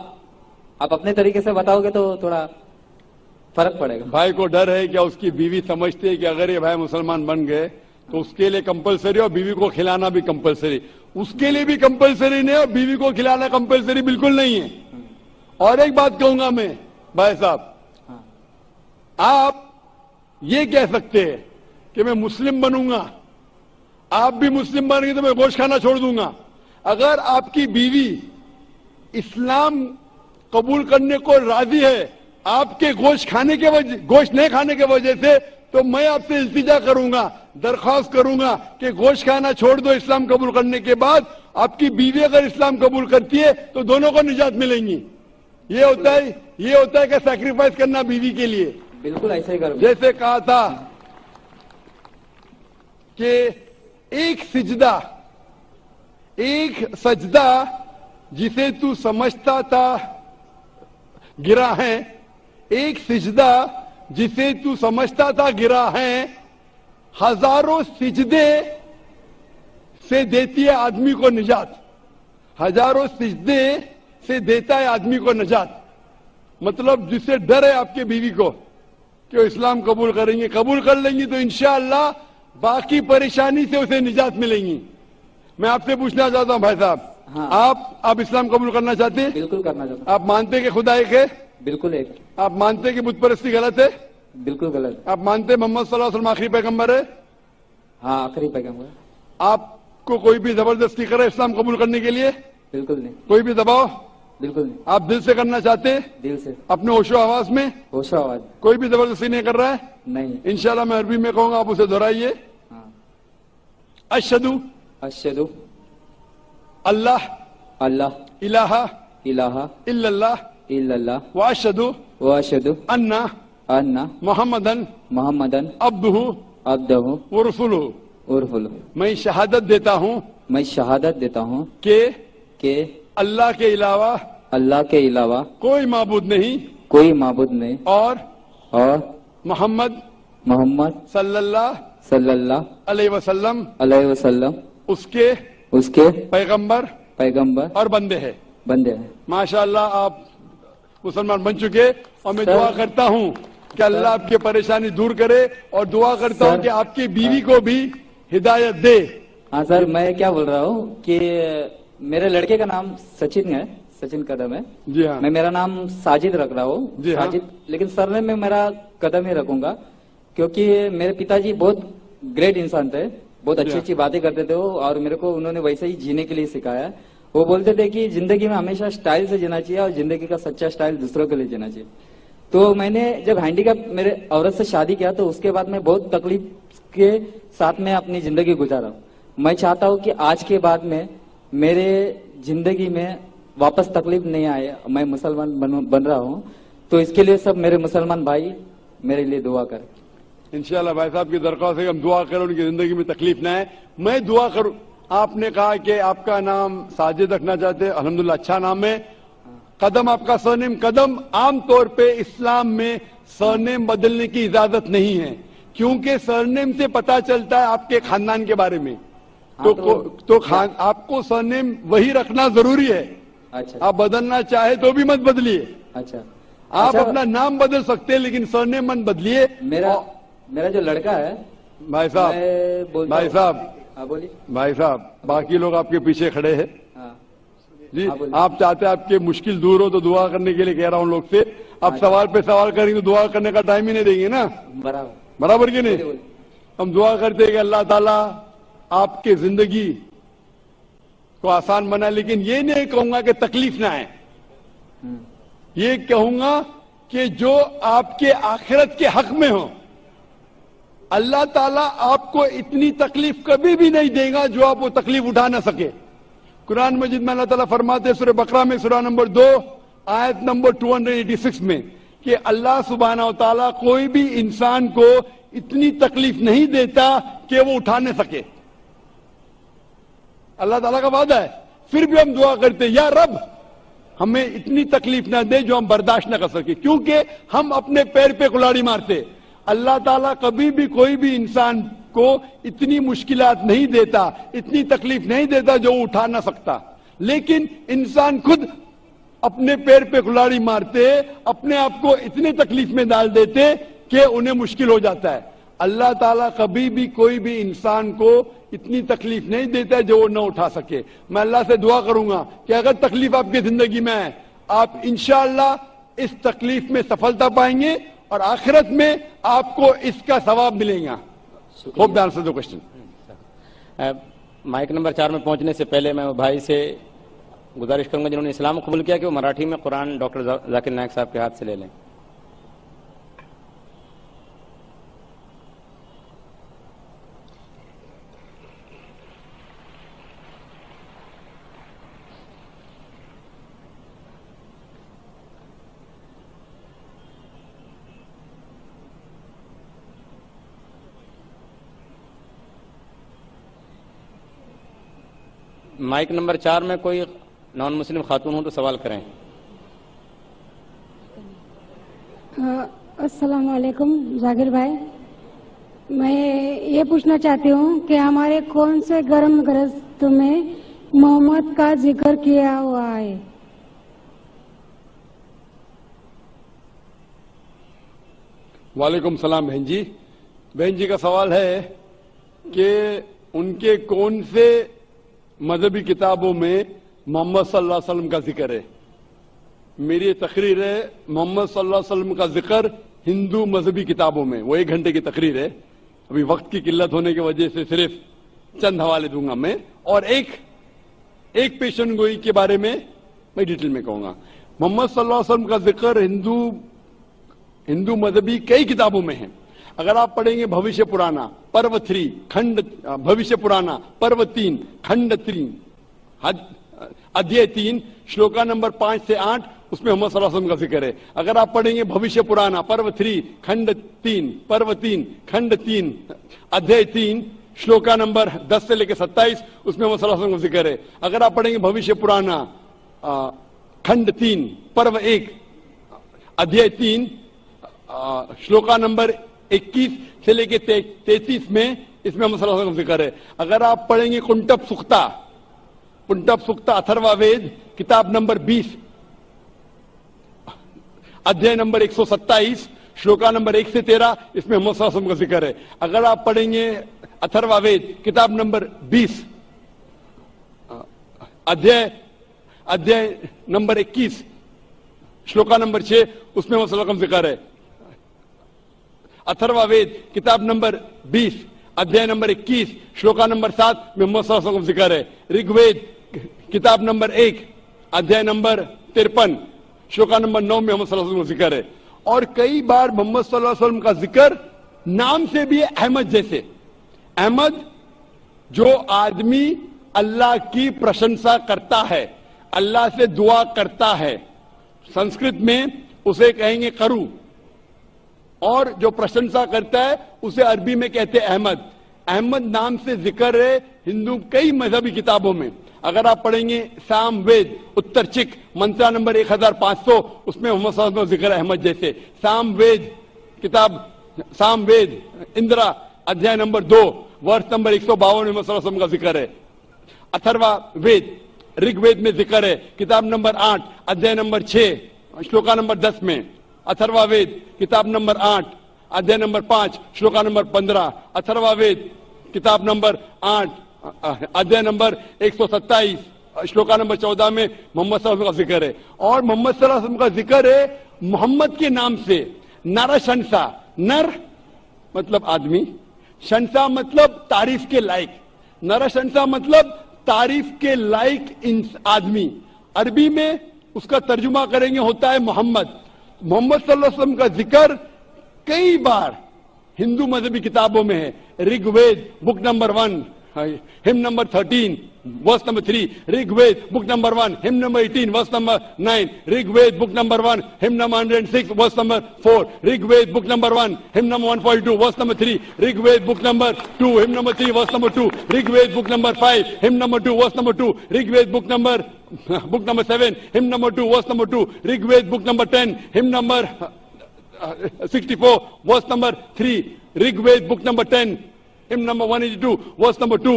اپنے طریقے سے بتاؤ گے تو تھوڑا فرق پڑے گا. بھائی کو ڈر ہے کہ اس کی بیوی سمجھتی ہے کہ اگر یہ بھائی مسلمان بن گئے تو اس کے لیے کمپلسری اور بیوی کو کھلانا بھی کمپلسری. اس کے لیے بھی کمپلسری نہیں اور بیوی کو کھلانا کمپلسری بالکل نہیں ہے. اور ایک بات کہوں گا میں بھائی صاحب, آپ یہ کہہ سکتے ہیں کہ میں مسلم بنوں گا, آپ بھی مسلم بن گے تو میں گوشت کھانا چھوڑ دوں گا. اگر آپ کی بیوی اسلام قبول کرنے کو راضی ہے آپ کے گوشت نہیں کھانے کی وجہ سے, تو میں آپ سے التجا کروں گا, درخواست کروں گا کہ گوشت کھانا چھوڑ دو. اسلام قبول کرنے کے بعد آپ کی بیوی اگر اسلام قبول کرتی ہے تو دونوں کو نجات ملیں گی. یہ ہوتا ہے کہ سیکریفائس کرنا بیوی کے لیے. بالکل ایسا ہی کروں. جیسے کہا تھا کہ ایک سجدہ جسے تو سمجھتا تھا گرا ہے, ایک سجدہ جسے تو سمجھتا تھا گرا ہے, ہزاروں سجدے سے دیتی ہے آدمی کو نجات. ہزاروں سجدے سے دیتا ہے آدمی کو نجات. مطلب جسے ڈر ہے آپ کے بیوی کو کہ وہ اسلام قبول کر لیں گی تو انشاءاللہ باقی پریشانی سے اسے نجات ملیں گی. میں آپ سے پوچھنا چاہتا ہوں بھائی صاحب, آپ اسلام قبول کرنا چاہتے ہیں؟ بالکل کرنا چاہتا ہوں. آپ مانتے کہ خدا ایک ہے؟ بالکل ایک. آپ مانتے کہ بت پرستی غلط ہے؟ بالکل غلط. آپ مانتے محمد صلی اللہ علیہ وسلم آخری پیغمبر ہے؟ ہاں آخری پیغمبر. آپ کو کوئی بھی زبردستی کرے اسلام قبول کرنے کے لیے؟ بالکل نہیں. کوئی بھی دباؤ؟ بالکل نہیں. آپ دل سے کرنا چاہتے ہیں؟ دل سے, اپنے ہوش و آواز میں؟ ہوش و آواز. کوئی بھی زبردستی نہیں کر رہا ہے؟ نہیں. انشاءاللہ میں عربی میں کہوں گا, آپ اسے دہرائیے. اشہدو اشہدو اللہ الہ الا اللہ اللہ واشہدو ان محمدن عبدہ ورسولہ. میں شہادت دیتا ہوں کہ اللہ کے علاوہ کوئی معبود نہیں اور محمد صلی اللہ علیہ وسلم اس کے پیغمبر اور بندے ہیں. ماشاءاللہ آپ مسلمان بن چکے, اور میں دعا کرتا ہوں کہ اللہ آپ کی پریشانی دور کرے, اور دعا کرتا ہوں کہ آپ کی بیوی کو بھی ہدایت دے. ہاں سر, میں کیا بول رہا ہوں کہ میرے لڑکے کا نام سچن ہے, سچن قدم ہے. جی ہاں. میں میرا نام ساجد رکھ رہا ہوں. جی ہاں. ساجد, لیکن سرنے میں میرا قدم ہی رکھوں گا, کیونکہ میرے پتا جی بہت گریٹ انسان تھے, بہت اچھی اچھی باتیں کرتے تھے وہ, اور میرے کو انہوں نے ویسے ہی جینے کے لیے سکھایا. وہ بولتے تھے کہ زندگی میں ہمیشہ سٹائل سے جینا چاہیے اور زندگی کا سچا سٹائل دوسروں کے لیے جینا چاہیے. تو میں نے جب ہینڈی کیپ میرے عورت سے شادی کیا تو اس کے بعد میں بہت تکلیف کے ساتھ میں اپنی زندگی گزارا. میں چاہتا ہوں کہ آج کے بعد میں میرے زندگی میں واپس تکلیف نہیں آئے. میں مسلمان بن رہا ہوں, تو اس کے لیے سب میرے مسلمان بھائی میرے لیے دعا کریں. انشاءاللہ بھائی صاحب کی درخواست ہے کہ ہم دعا کریں ان کی زندگی میں تکلیف نہ ہے. میں دعا کروں. آپ نے کہا کہ آپ کا نام ساجد رکھنا چاہتے ہیں, الحمدللہ اچھا نام ہے. قدم آپ کا سرنیم قدم. عام طور پہ اسلام میں سرنیم بدلنے کی اجازت نہیں ہے, کیونکہ سرنیم سے پتا چلتا ہے آپ کے خاندان کے بارے میں. تو آپ کو سرنیم وہی رکھنا ضروری ہے. اچھا, آپ بدلنا چاہے تو بھی مت بدلیے. اچھا, آپ اپنا نام بدل سکتے ہیں لیکن سرنیم مت بدلیے. میرا جو لڑکا ہے بھائی صاحب ہاں بولیے. بھائی صاحب, باقی لوگ آپ کے پیچھے کھڑے ہیں ہاں جی. آپ چاہتے ہیں آپ کے مشکل دور ہو تو دعا کرنے کے لیے کہہ رہا ہوں لوگ سے. آپ سوال پہ سوال کریں تو دعا کرنے کا ٹائم ہی نہیں دیں گے نا. برابر کہ نہیں. ہم دعا کرتے ہیں کہ اللہ تعالیٰ آپ کے زندگی کو آسان بنا, لیکن یہ نہیں کہوں گا کہ تکلیف نہ آئے. یہ کہوں گا کہ جو آپ کے آخرت کے حق میں ہو. اللہ تعالیٰ آپ کو اتنی تکلیف کبھی بھی نہیں دے گا جو آپ وہ تکلیف اٹھا نہ سکے. قرآن مجید میں اللہ تعالیٰ فرماتے ہیں سورہ بقرہ میں سورہ نمبر 2 آیت نمبر 286 میں کہ اللہ سبحانہ و تعالیٰ کوئی بھی انسان کو اتنی تکلیف نہیں دیتا کہ وہ اٹھا نہ سکے. اللہ تعالیٰ کا وعدہ ہے. پھر بھی ہم دعا کرتے یا رب ہمیں اتنی تکلیف نہ دے جو ہم برداشت نہ کر سکے, کیونکہ ہم اپنے پیر پہ کلاڑی مارتے. اللہ تعالیٰ کبھی بھی کوئی بھی انسان کو اتنی مشکلات نہیں دیتا, اتنی تکلیف نہیں دیتا جو وہ اٹھا نہ سکتا. لیکن انسان خود اپنے پیر پہ کلاڑی مارتے, اپنے آپ کو اتنی تکلیف میں ڈال دیتے کہ انہیں مشکل ہو جاتا ہے. اللہ تعالیٰ کبھی بھی کوئی بھی انسان کو اتنی تکلیف نہیں دیتا جو وہ نہ اٹھا سکے. میں اللہ سے دعا کروں گا کہ اگر تکلیف آپ کی زندگی میں ہے, آپ انشاءاللہ اس تکلیف میں سفلتا پائیں گے اور آخرت میں آپ کو اس کا ثواب ملے گا. Hope the answer the question. Mic number 4 میں پہنچنے سے پہلے میں بھائی سے گزارش کروں گا جنہوں نے اسلام قبول کیا کہ وہ مراٹھی میں قرآن ڈاکٹر ذاکر نائک صاحب کے ہاتھ سے لے لیں. مائک نمبر 4 میں کوئی نان مسلم خاتون ہوں تو سوال کریں. السلام علیکم ذاکر بھائی, میں یہ پوچھنا چاہتی ہوں کہ ہمارے کون سے گرم گرست میں محمد کا ذکر کیا ہوا ہے؟ وعلیکم السلام بہن جی. بہن جی کا سوال ہے کہ ان کے کون سے مذہبی کتابوں میں محمد صلی اللہ علیہ وسلم کا ذکر ہے. میری یہ تقریر ہے محمد صلی اللہ علیہ وسلم کا ذکر ہندو مذہبی کتابوں میں. وہ 1 گھنٹے کی تقریر ہے, ابھی وقت کی قلت ہونے کی وجہ سے صرف چند حوالے دوں گا میں, اور ایک پیشن گوئی کے بارے میں ڈیٹیل میں کہوں گا. محمد صلی اللہ علیہ وسلم کا ذکر ہندو مذہبی کئی کتابوں میں ہے. اگر آپ پڑھیں گے بھوشیہ پرانا پرو 3 کھنڈ, بھوشیہ پرانا پرو 3 کھنڈ 3 ادھیائے 3 شلوکا نمبر 5 سے 8 اس میں محمد صلی اللہ علیہ وسلم کا ذکر ہے. اگر آپ پڑھیں گے بھوشیہ پرانا پرو 3 کھنڈ 3 پرو 3 کھنڈ 3 ادھیائے 3 شلوکا نمبر 10 سے لے کے 27 اس میں محمد صلی اللہ علیہ وسلم کا ذکر ہے. اگر آپ پڑھیں گے بھوشیہ پرانا کھنڈ 3 پرو 1 ادھیائے 3 شلوکا نمبر 21 سے لے کے 33 میں اس میں محمد صلی اللہ علیہ وسلم کا ذکر ہے. اگر آپ پڑھیں گے کنٹپ سکتا اتھروا وید کتاب نمبر 20 ادھیائے نمبر 127 شلوکا نمبر 1 سے 13 اس میں محمد صلی اللہ علیہ وسلم کا ذکر ہے. اگر آپ پڑھیں گے اتھروا وید کتاب نمبر 20 ادھیائے نمبر 21 شلوکا نمبر 6 اس میں محمد صلی اللہ علیہ وسلم کا ذکر ہے. اتھروا وید کتاب نمبر 20 ادھیائے نمبر 21 شلوکا نمبر 7 میں محمد صلی اللہ علیہ وسلم کا ذکر ہے. رگ وید کتاب نمبر 1 ادھیائے نمبر 53 شلوکا نمبر 9 میں محمد صلی اللہ علیہ وسلم کا ذکر ہے. اور کئی بار محمد صلی اللہ علیہ وسلم کا ذکر نام سے بھی ہے احمد جیسے. احمد جو آدمی اللہ کی پرشنسا کرتا ہے, اللہ سے دعا کرتا ہے, سنسکرت میں اسے کہیں گے کرو, اور جو پرشنسا کرتا ہے اسے عربی میں کہتے ہیں احمد. احمد نام سے ذکر ہے ہندو کئی مذہبی کتابوں میں. اگر آپ پڑھیں گے سام وید اتر چک منترا نمبر 1500 اس میں محمد صلی اللہ علیہ وسلم کا ذکر ہے احمد جیسے. سام وید کتاب سام وید اندرا ادھیائے نمبر 2 ورس نمبر 152 محمد صلی اللہ علیہ وسلم کا ذکر ہے. اتھروا وید رگ وید میں ذکر ہے کتاب نمبر 8 ادھیائے نمبر 6 شلوکا نمبر 10 میں. اتھروا وید کتاب number 8 ادھیائے number 5 شلوکا number 15. Atharva Veda کتاب نمبر 8 ادھیائے نمبر 127 شلوکا نمبر 14 میں محمد صلی اللہ علیہ وسلم کا ذکر ہے. اور محمد صلی اللہ علیہ وسلم کا ذکر ہے محمد کے نام سے. نر شنسا, نر مطلب آدمی, شنسا مطلب تعریف کے لائق. نر شنسا مطلب تعریف کے لائق آدمی. عربی میں اس کا ترجمہ کریں گے ہوتا ہے محمد. محمد صلی اللہ علیہ وسلم کا ذکر کئی بار ہندو مذہبی کتابوں میں ہے. رگ وید بک نمبر 1 ہم نمبر 13 ورس number 3. Rig Veda book number 1 ہم نمبر 18 ورس نمبر 9. رگ وید بک نمبر 1 ہم نمبر 106 ورس نمبر 4. رگ وید بک نمبر 1 ہم نمبر 142 ورس number 3. Rig Veda book number 2 ہم نمبر 3 ورس نمبر 2. رگ وید بک نمبر 5 ہم نمبر 2 ورس نمبر 2. رگ وید بک نمبر 7 ہم نمبر 2 ورس نمبر 2. رگ Veda book number 10 ہم number 64 ورس number 3. Rig Veda book number 10 hymn number 182 verse number 2.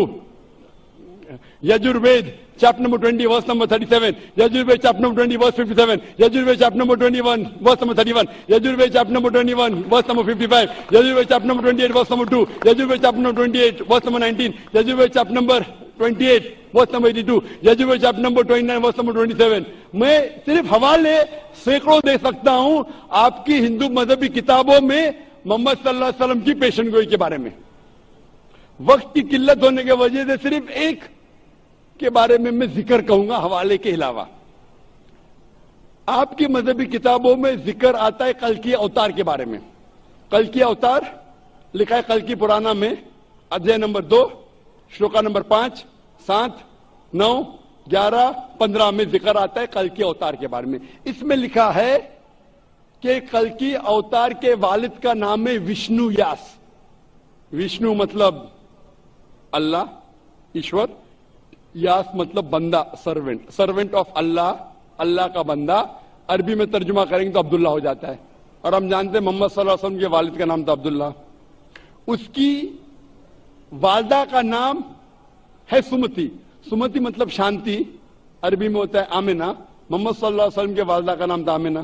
Yajurved chapter number 20 verse number 37. Yajurved chapter number 20 verse 57. Yajurved chapter number 21 verse number 31. Yajurved chapter number 21 verse number 55. Yajurved chapter number 28 verse number 2. Yajurved chapter number 28 verse number 19. Yajurved chapter number 28 verse number 82. Yajurved chapter number 29 verse number 27. میں صرف حوالے سینکڑوں دے سکتا ہوں آپ کی ہندو مذہبی کتابوں میں محمد صلی اللہ علیہ وسلم کی پیشن گوئی کے بارے میں. وقت کی قلت ہونے کی وجہ سے صرف ایک کے بارے میں ذکر کہوں گا حوالے کے علاوہ. آپ کی مذہبی کتابوں میں ذکر آتا ہے کلکی اوتار کے بارے میں. کلکی اوتار لکھا ہے کلکی پرانا میں ادھیائے نمبر 2 شلوکا نمبر 5 7 9 11 15 میں ذکر آتا ہے کلکی اوتار کے بارے میں. اس میں لکھا ہے کہ کلکی اوتار کے والد کا نام ہے وشنو یاس. وشنو مطلب اللہ ایشور, یاس مطلب بندہ سرونٹ, سرونٹ آف اللہ, اللہ کا بندہ. عربی میں ترجمہ کریں گے تو عبداللہ ہو جاتا ہے. اور ہم جانتے ہیں محمد صلی اللہ علیہ وسلم کے والد کا نام تھا عبداللہ. اس کی والدہ کا نام ہے سمتی. سمتی مطلب شانتی, عربی میں ہوتا ہے آمنہ. محمد صلی اللہ علیہ وسلم کے والدہ کا نام تھا آمنہ.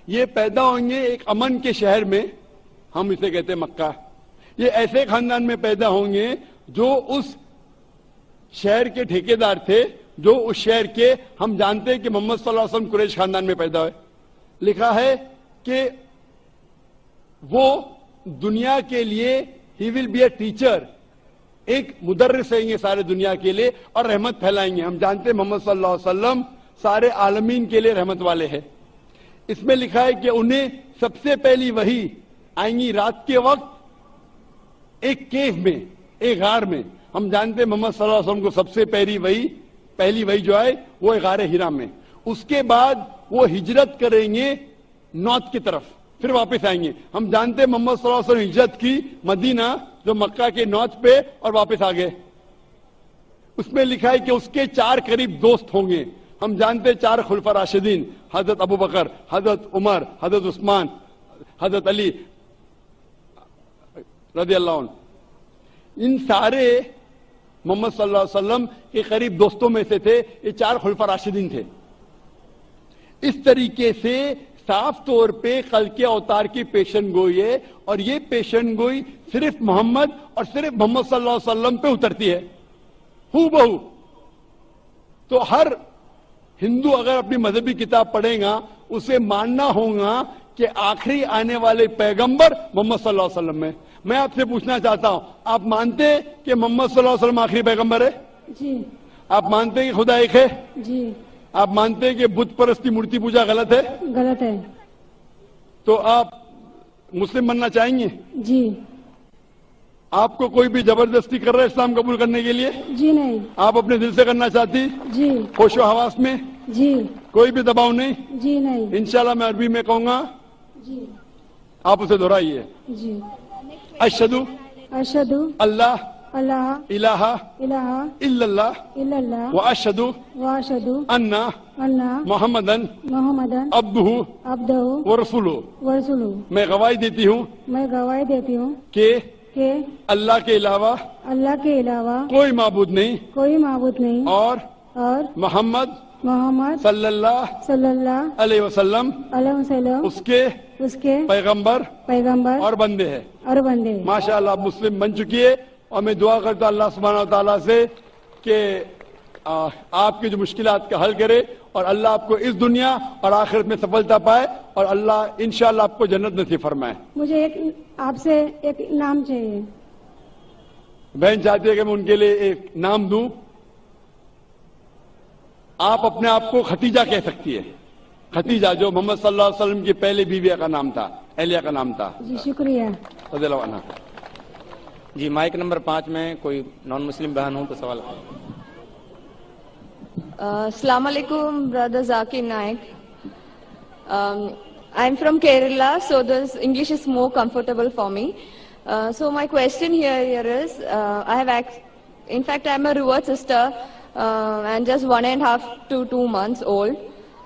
یہ پیدا ہوئیں گے ایک امن کے شہر میں, ہم اسے کہتے ہیں مکہ. یہ ایسے خاندان میں پیدا ہوں گے جو اس شہر کے ٹھیکیدار تھے, جو اس شہر کے, ہم جانتے ہیں کہ محمد صلی اللہ علیہ وسلم قریش خاندان میں پیدا ہوئے. لکھا ہے کہ وہ دنیا کے لیے ہی ول بی اے ٹیچر, ایک مدرس ہیں گے سارے دنیا کے لیے اور رحمت پھیلائیں گے. ہم جانتے ہیں محمد صلی اللہ علیہ وسلم سارے عالمین کے لیے رحمت والے ہیں. اس میں لکھا ہے کہ انہیں سب سے پہلی وحی آئیں گی رات کے وقت ایک کیف میں, ایک غار میں. ہم جانتے ہیں محمد صلی اللہ علیہ وسلم کو سب سے پہلی وحی جو ہے وہ غار ہرا میں. اس کے بعد وہ ہجرت کریں گے نارتھ کی طرف, پھر واپس آئیں گے. ہم جانتے ہیں محمد صلی اللہ علیہ وسلم ہجرت کی مدینہ جو مکہ کے نارتھ پہ اور واپس آ گئے. اس میں لکھا ہے کہ اس کے 4 قریب دوست ہوں گے. ہم جانتے ہیں 4 خلفاء راشدین, حضرت ابو بکر, حضرت عمر, حضرت عثمان, حضرت علی رضی اللہ عنہ. ان سارے محمد صلی اللہ علیہ وسلم کے قریب دوستوں میں سے تھے. یہ 4 خلفاء راشدین تھے. اس طریقے سے صاف طور پہ خلق اوتار کی پیشن گوئی ہے, اور یہ پیشن گوئی صرف محمد اور صرف محمد صلی اللہ علیہ وسلم پہ اترتی ہے ہو بہو. تو ہر ہندو اگر اپنی مذہبی کتاب پڑھے گا اسے ماننا ہوگا کہ آخری آنے والے پیغمبر محمد صلی اللہ علیہ وسلم ہے. میں آپ سے پوچھنا چاہتا ہوں, آپ مانتے ہیں کہ محمد صلی اللہ علیہ وسلم آخری پیغمبر ہے؟ جی. آپ مانتے ہیں کہ خدا ایک ہے؟ جی. آپ مانتے ہیں کہ بت پرستی مورتی پوجا غلط ہے؟ غلط ہے. تو آپ مسلم بننا چاہیں گے؟ جی. آپ کو کوئی بھی زبردستی کر رہا ہے اسلام قبول کرنے کے لیے؟ جی نہیں. آپ اپنے دل سے کرنا چاہتی؟ جی. ہوش و حواس میں جی. کوئی بھی دباؤ نہیں؟ جی نہیں. انشاءاللہ میں عربی میں کہوں گا جی. آپ اسے دہرائیے. جی. اشہدو اشہدو اللہ اللہ الہ الہ الا اللہ الا اللہ واشہدو واشہدو ان ان محمدن محمدن عبدہ عبدہ ورسولہ. ورسولہ. میں گواہی دیتی ہوں میں گواہی دیتی ہوں کہ کہ اللہ کے علاوہ اللہ کے علاوہ کوئی معبود نہیں کوئی معبود نہیں اور اور محمد محمد صلی اللہ صلی اللہ علیہ وسلم علیہ وسلم اس کے اس کے پیغمبر پیغمبر اور بندے ہیں. اور بندے. ماشاءاللہ آپ مسلم بن چکی ہے اور میں دعا کرتا ہوں اللہ سبحانہ و تعالیٰ سے کہ آپ کی جو مشکلات کا حل کرے اور اللہ آپ کو اس دنیا اور آخرت میں سفلتا پائے اور اللہ انشاءاللہ آپ کو جنت نصیب فرمائے. مجھے ایک آپ سے ایک نام چاہیے. بہن چاہتی ہے کہ میں ان کے لیے ایک نام دوں. آپ اپنے آپ کو ختیجہ کہہ سکتی ہے. ختیجہ جو محمد صلی اللہ علیہ وسلم کی پہلی بیویہ کا نام تھا, اہلیہ کا نام تھا. جی شکریہ. رضی اللہ عنہ. جی مائک نمبر 5 میں کوئی نان مسلم بہن ہوں تو سوال. Assalamu alaikum, brother Zakir Naik. I'm from Kerala, so this English is more comfortable for me. So my question here is, in fact, I'm a reward sister and just 1.5 to 2 months old.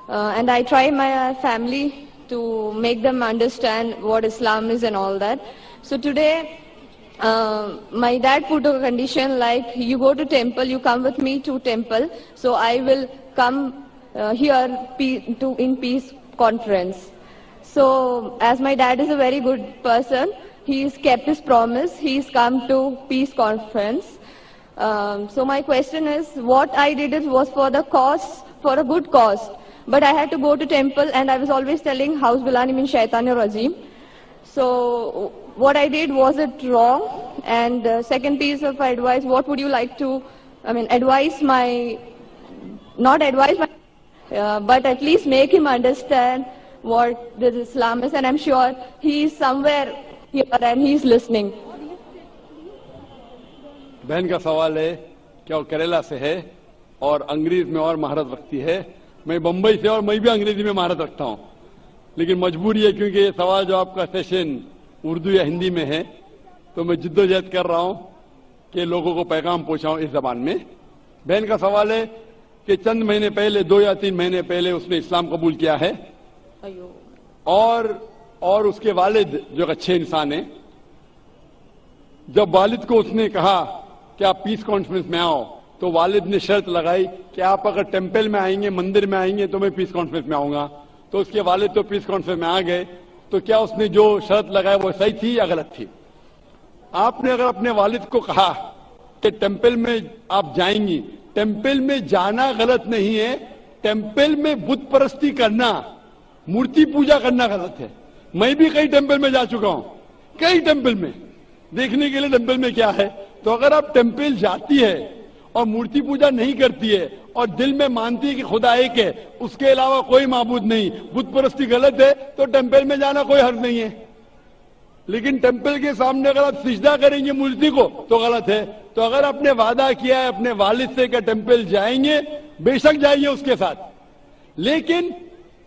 And I try my family to make them understand what Islam is and all that. So today, my dad put a condition like, you go to temple, you come with me to temple, so I will come here in peace conference. So as my dad is a very good person, he's kept his promise, he's come to peace conference. So my question is, what I did was for the cause, for a good cause, but I had to go to temple and I was always telling, Hauzu billahi min shaitanir rajim. So what I did, was it wrong? And second piece of advice, what would you like to, advise my, not advise my, but at least make him understand what this Islam is, and I'm sure he is somewhere here and he is listening. بہن کا سوال ہے کہ وہ کیرلا سے ہے اور انگریز میں اور مہارت رکھتی ہے. میں بمبئی سے اور میں بھی انگریزی میں مہارت رکھتا ہوں, لیکن مجبوری ہے کیونکہ یہ سوال جو آپ کا سیشن اردو یا ہندی میں ہے تو میں جدوجہد کر رہا ہوں کہ لوگوں کو پیغام پہنچاؤں اس زبان میں. بہن کا سوال ہے کہ چند مہینے پہلے 2 یا 3 مہینے پہلے اس نے اسلام قبول کیا ہے اور اس کے والد جو ایک اچھے انسان ہیں, جب والد کو اس نے کہا کہ آپ پیس کانفرنس میں آؤ تو والد نے شرط لگائی کہ آپ اگر ٹیمپل میں آئیں گے, مندر میں آئیں گے تو میں پیس کانفرنس میں آؤں گا. تو اس کے والد تو پیس کانفرنس میں آ گئے. تو کیا اس نے جو شرط لگائی وہ صحیح تھی یا غلط تھی؟ آپ نے اگر اپنے والد کو کہا کہ ٹیمپل میں آپ جائیں گی, ٹیمپل میں جانا غلط نہیں ہے, ٹیمپل میں بت پرستی کرنا, مورتی پوجا کرنا غلط ہے. میں بھی کئی ٹیمپل میں جا چکا ہوں, کئی ٹیمپل میں دیکھنے کے لیے ٹیمپل میں کیا ہے. تو اگر آپ ٹیمپل جاتی ہے اور مورتی پوجا نہیں کرتی ہے اور دل میں مانتی ہے کہ خدا ایک ہے, اس کے علاوہ کوئی معبود نہیں, بت پرستی غلط ہے, تو ٹیمپل میں جانا کوئی حرج نہیں ہے. لیکن ٹیمپل کے سامنے اگر آپ سجدہ کریں گے مورتی کو تو غلط ہے. تو اگر آپ نے وعدہ کیا ہے اپنے والد سے کہ ٹیمپل جائیں گے, بے شک جائیے اس کے ساتھ, لیکن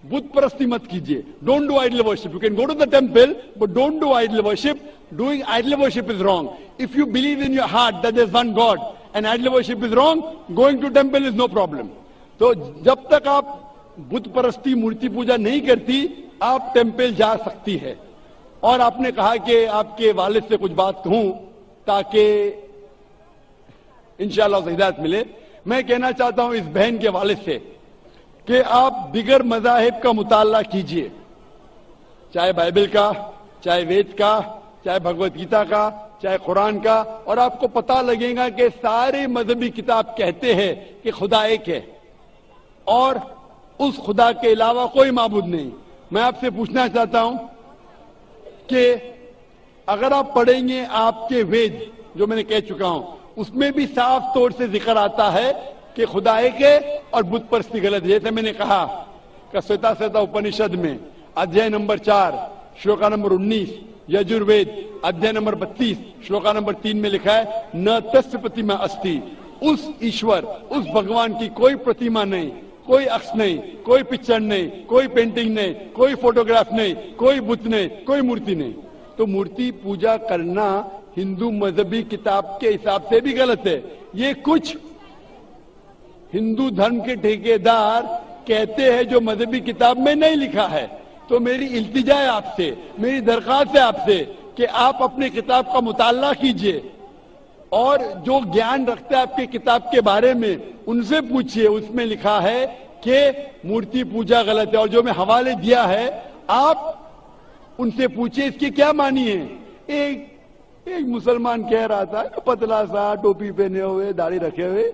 بت پرستی مت کیجیے. Don't do idol worship. You can go to the temple but don't do idol worship. Doing idol worship is wrong. If you believe in your heart that there is one God and idol worship is wrong, going to temple is no problem. تو جب تک آپ بت پرستی مورتی پوجا نہیں کرتی آپ temple جا سکتی ہے. اور آپ نے کہا کہ آپ کے والد سے کچھ بات کہوں تاکہ انشاءاللہ اسے ہدایت ملے. میں کہنا چاہتا ہوں اس بہن کے والد سے کہ آپ دیگر مذاہب کا مطالعہ کیجئے, چاہے بائبل کا, چاہے وید کا, چاہے بھگوت گیتا کا, چاہے قرآن کا, اور آپ کو پتا لگے گا کہ سارے مذہبی کتاب کہتے ہیں کہ خدا ایک ہے اور اس خدا کے علاوہ کوئی معبود نہیں. میں آپ سے پوچھنا چاہتا ہوں کہ اگر آپ پڑھیں گے آپ کے وید جو میں نے کہہ چکا ہوں, اس میں بھی صاف طور سے ذکر آتا ہے کہ خدا ایک ہے اور بت پرستی غلط ہے. جیسے میں نے کہا کہ سویتا سویتا اپنشد میں ادھیائے نمبر 4 شلوکا نمبر 19, یجوروید ادھیائے نمبر 32 شلوکا نمبر 3 میں لکھا ہے نہ تسیہ پرتیما استی, اس ایشور اس بھگوان کی کوئی پرتیما نہیں, کوئی عکس نہیں, کوئی پکچر نہیں, کوئی پینٹنگ نہیں, کوئی فوٹوگراف نہیں, کوئی بت نہیں, کوئی مورتی نہیں. تو مورتی پوجا کرنا ہندو مذہبی کتاب کے حساب سے بھی غلط ہے. یہ کچھ ہندو دھرم کے ٹھیکیدار کہتے ہیں جو مذہبی کتاب میں نہیں لکھا ہے. تو میری التجا ہے آپ سے, میری درخواست ہے آپ سے کہ آپ اپنی کتاب کا مطالعہ کیجئے اور جو گیان رکھتا ہے آپ کی کتاب کے بارے میں ان سے پوچھئے. اس میں لکھا ہے کہ مورتی پوجا غلط ہے, اور جو میں حوالے دیا ہے آپ ان سے پوچھئے اس کی کیا معنی ہے. ایک مسلمان کہہ رہا تھا, پتلا سا ٹوپی پہنے ہوئے داڑھی رکھے ہوئے,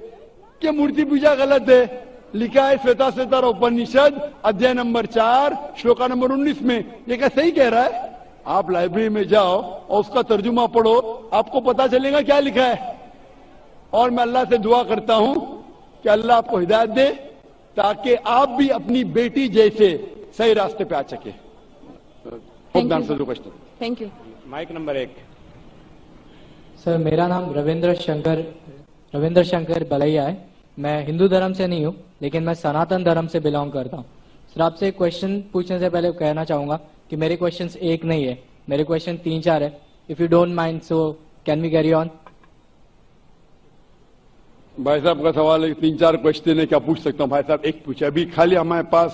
کہ مورتی پوجا غلط ہے. لکھا ہے شویتا سوتر اپنشد ادھیائے نمبر 4 شلوکا نمبر 19 میں. یہ کیا صحیح کہہ رہا ہے؟ آپ لائبریری میں جاؤ اور اس کا ترجمہ پڑھو, آپ کو پتا چلے گا کیا لکھا ہے. اور میں اللہ سے دعا کرتا ہوں کہ اللہ آپ کو ہدایت دے تاکہ آپ بھی اپنی بیٹی جیسے صحیح راستے پہ آ سکے. Thank you. Mic number 1. سر میرا نام رویندر شنکر بلیا ہے. میں ہندو دھرم سے نہیں ہوں لیکن میں سناتن دھرم سے بلانگ کرتا ہوں. سر آپ سے کوشچن پوچھنے سے پہلے کہنا چاہوں گا کہ میرے کوشچنز ایک نہیں ہے, میرے کوشچن 3-4 ہے. If you don't mind so can we carry on. بھائی صاحب کا سوال ہے 3-4 کوشچن ہے, کیا پوچھ سکتا ہوں؟ بھائی صاحب ایک پوچھا. ابھی خالی ہمارے پاس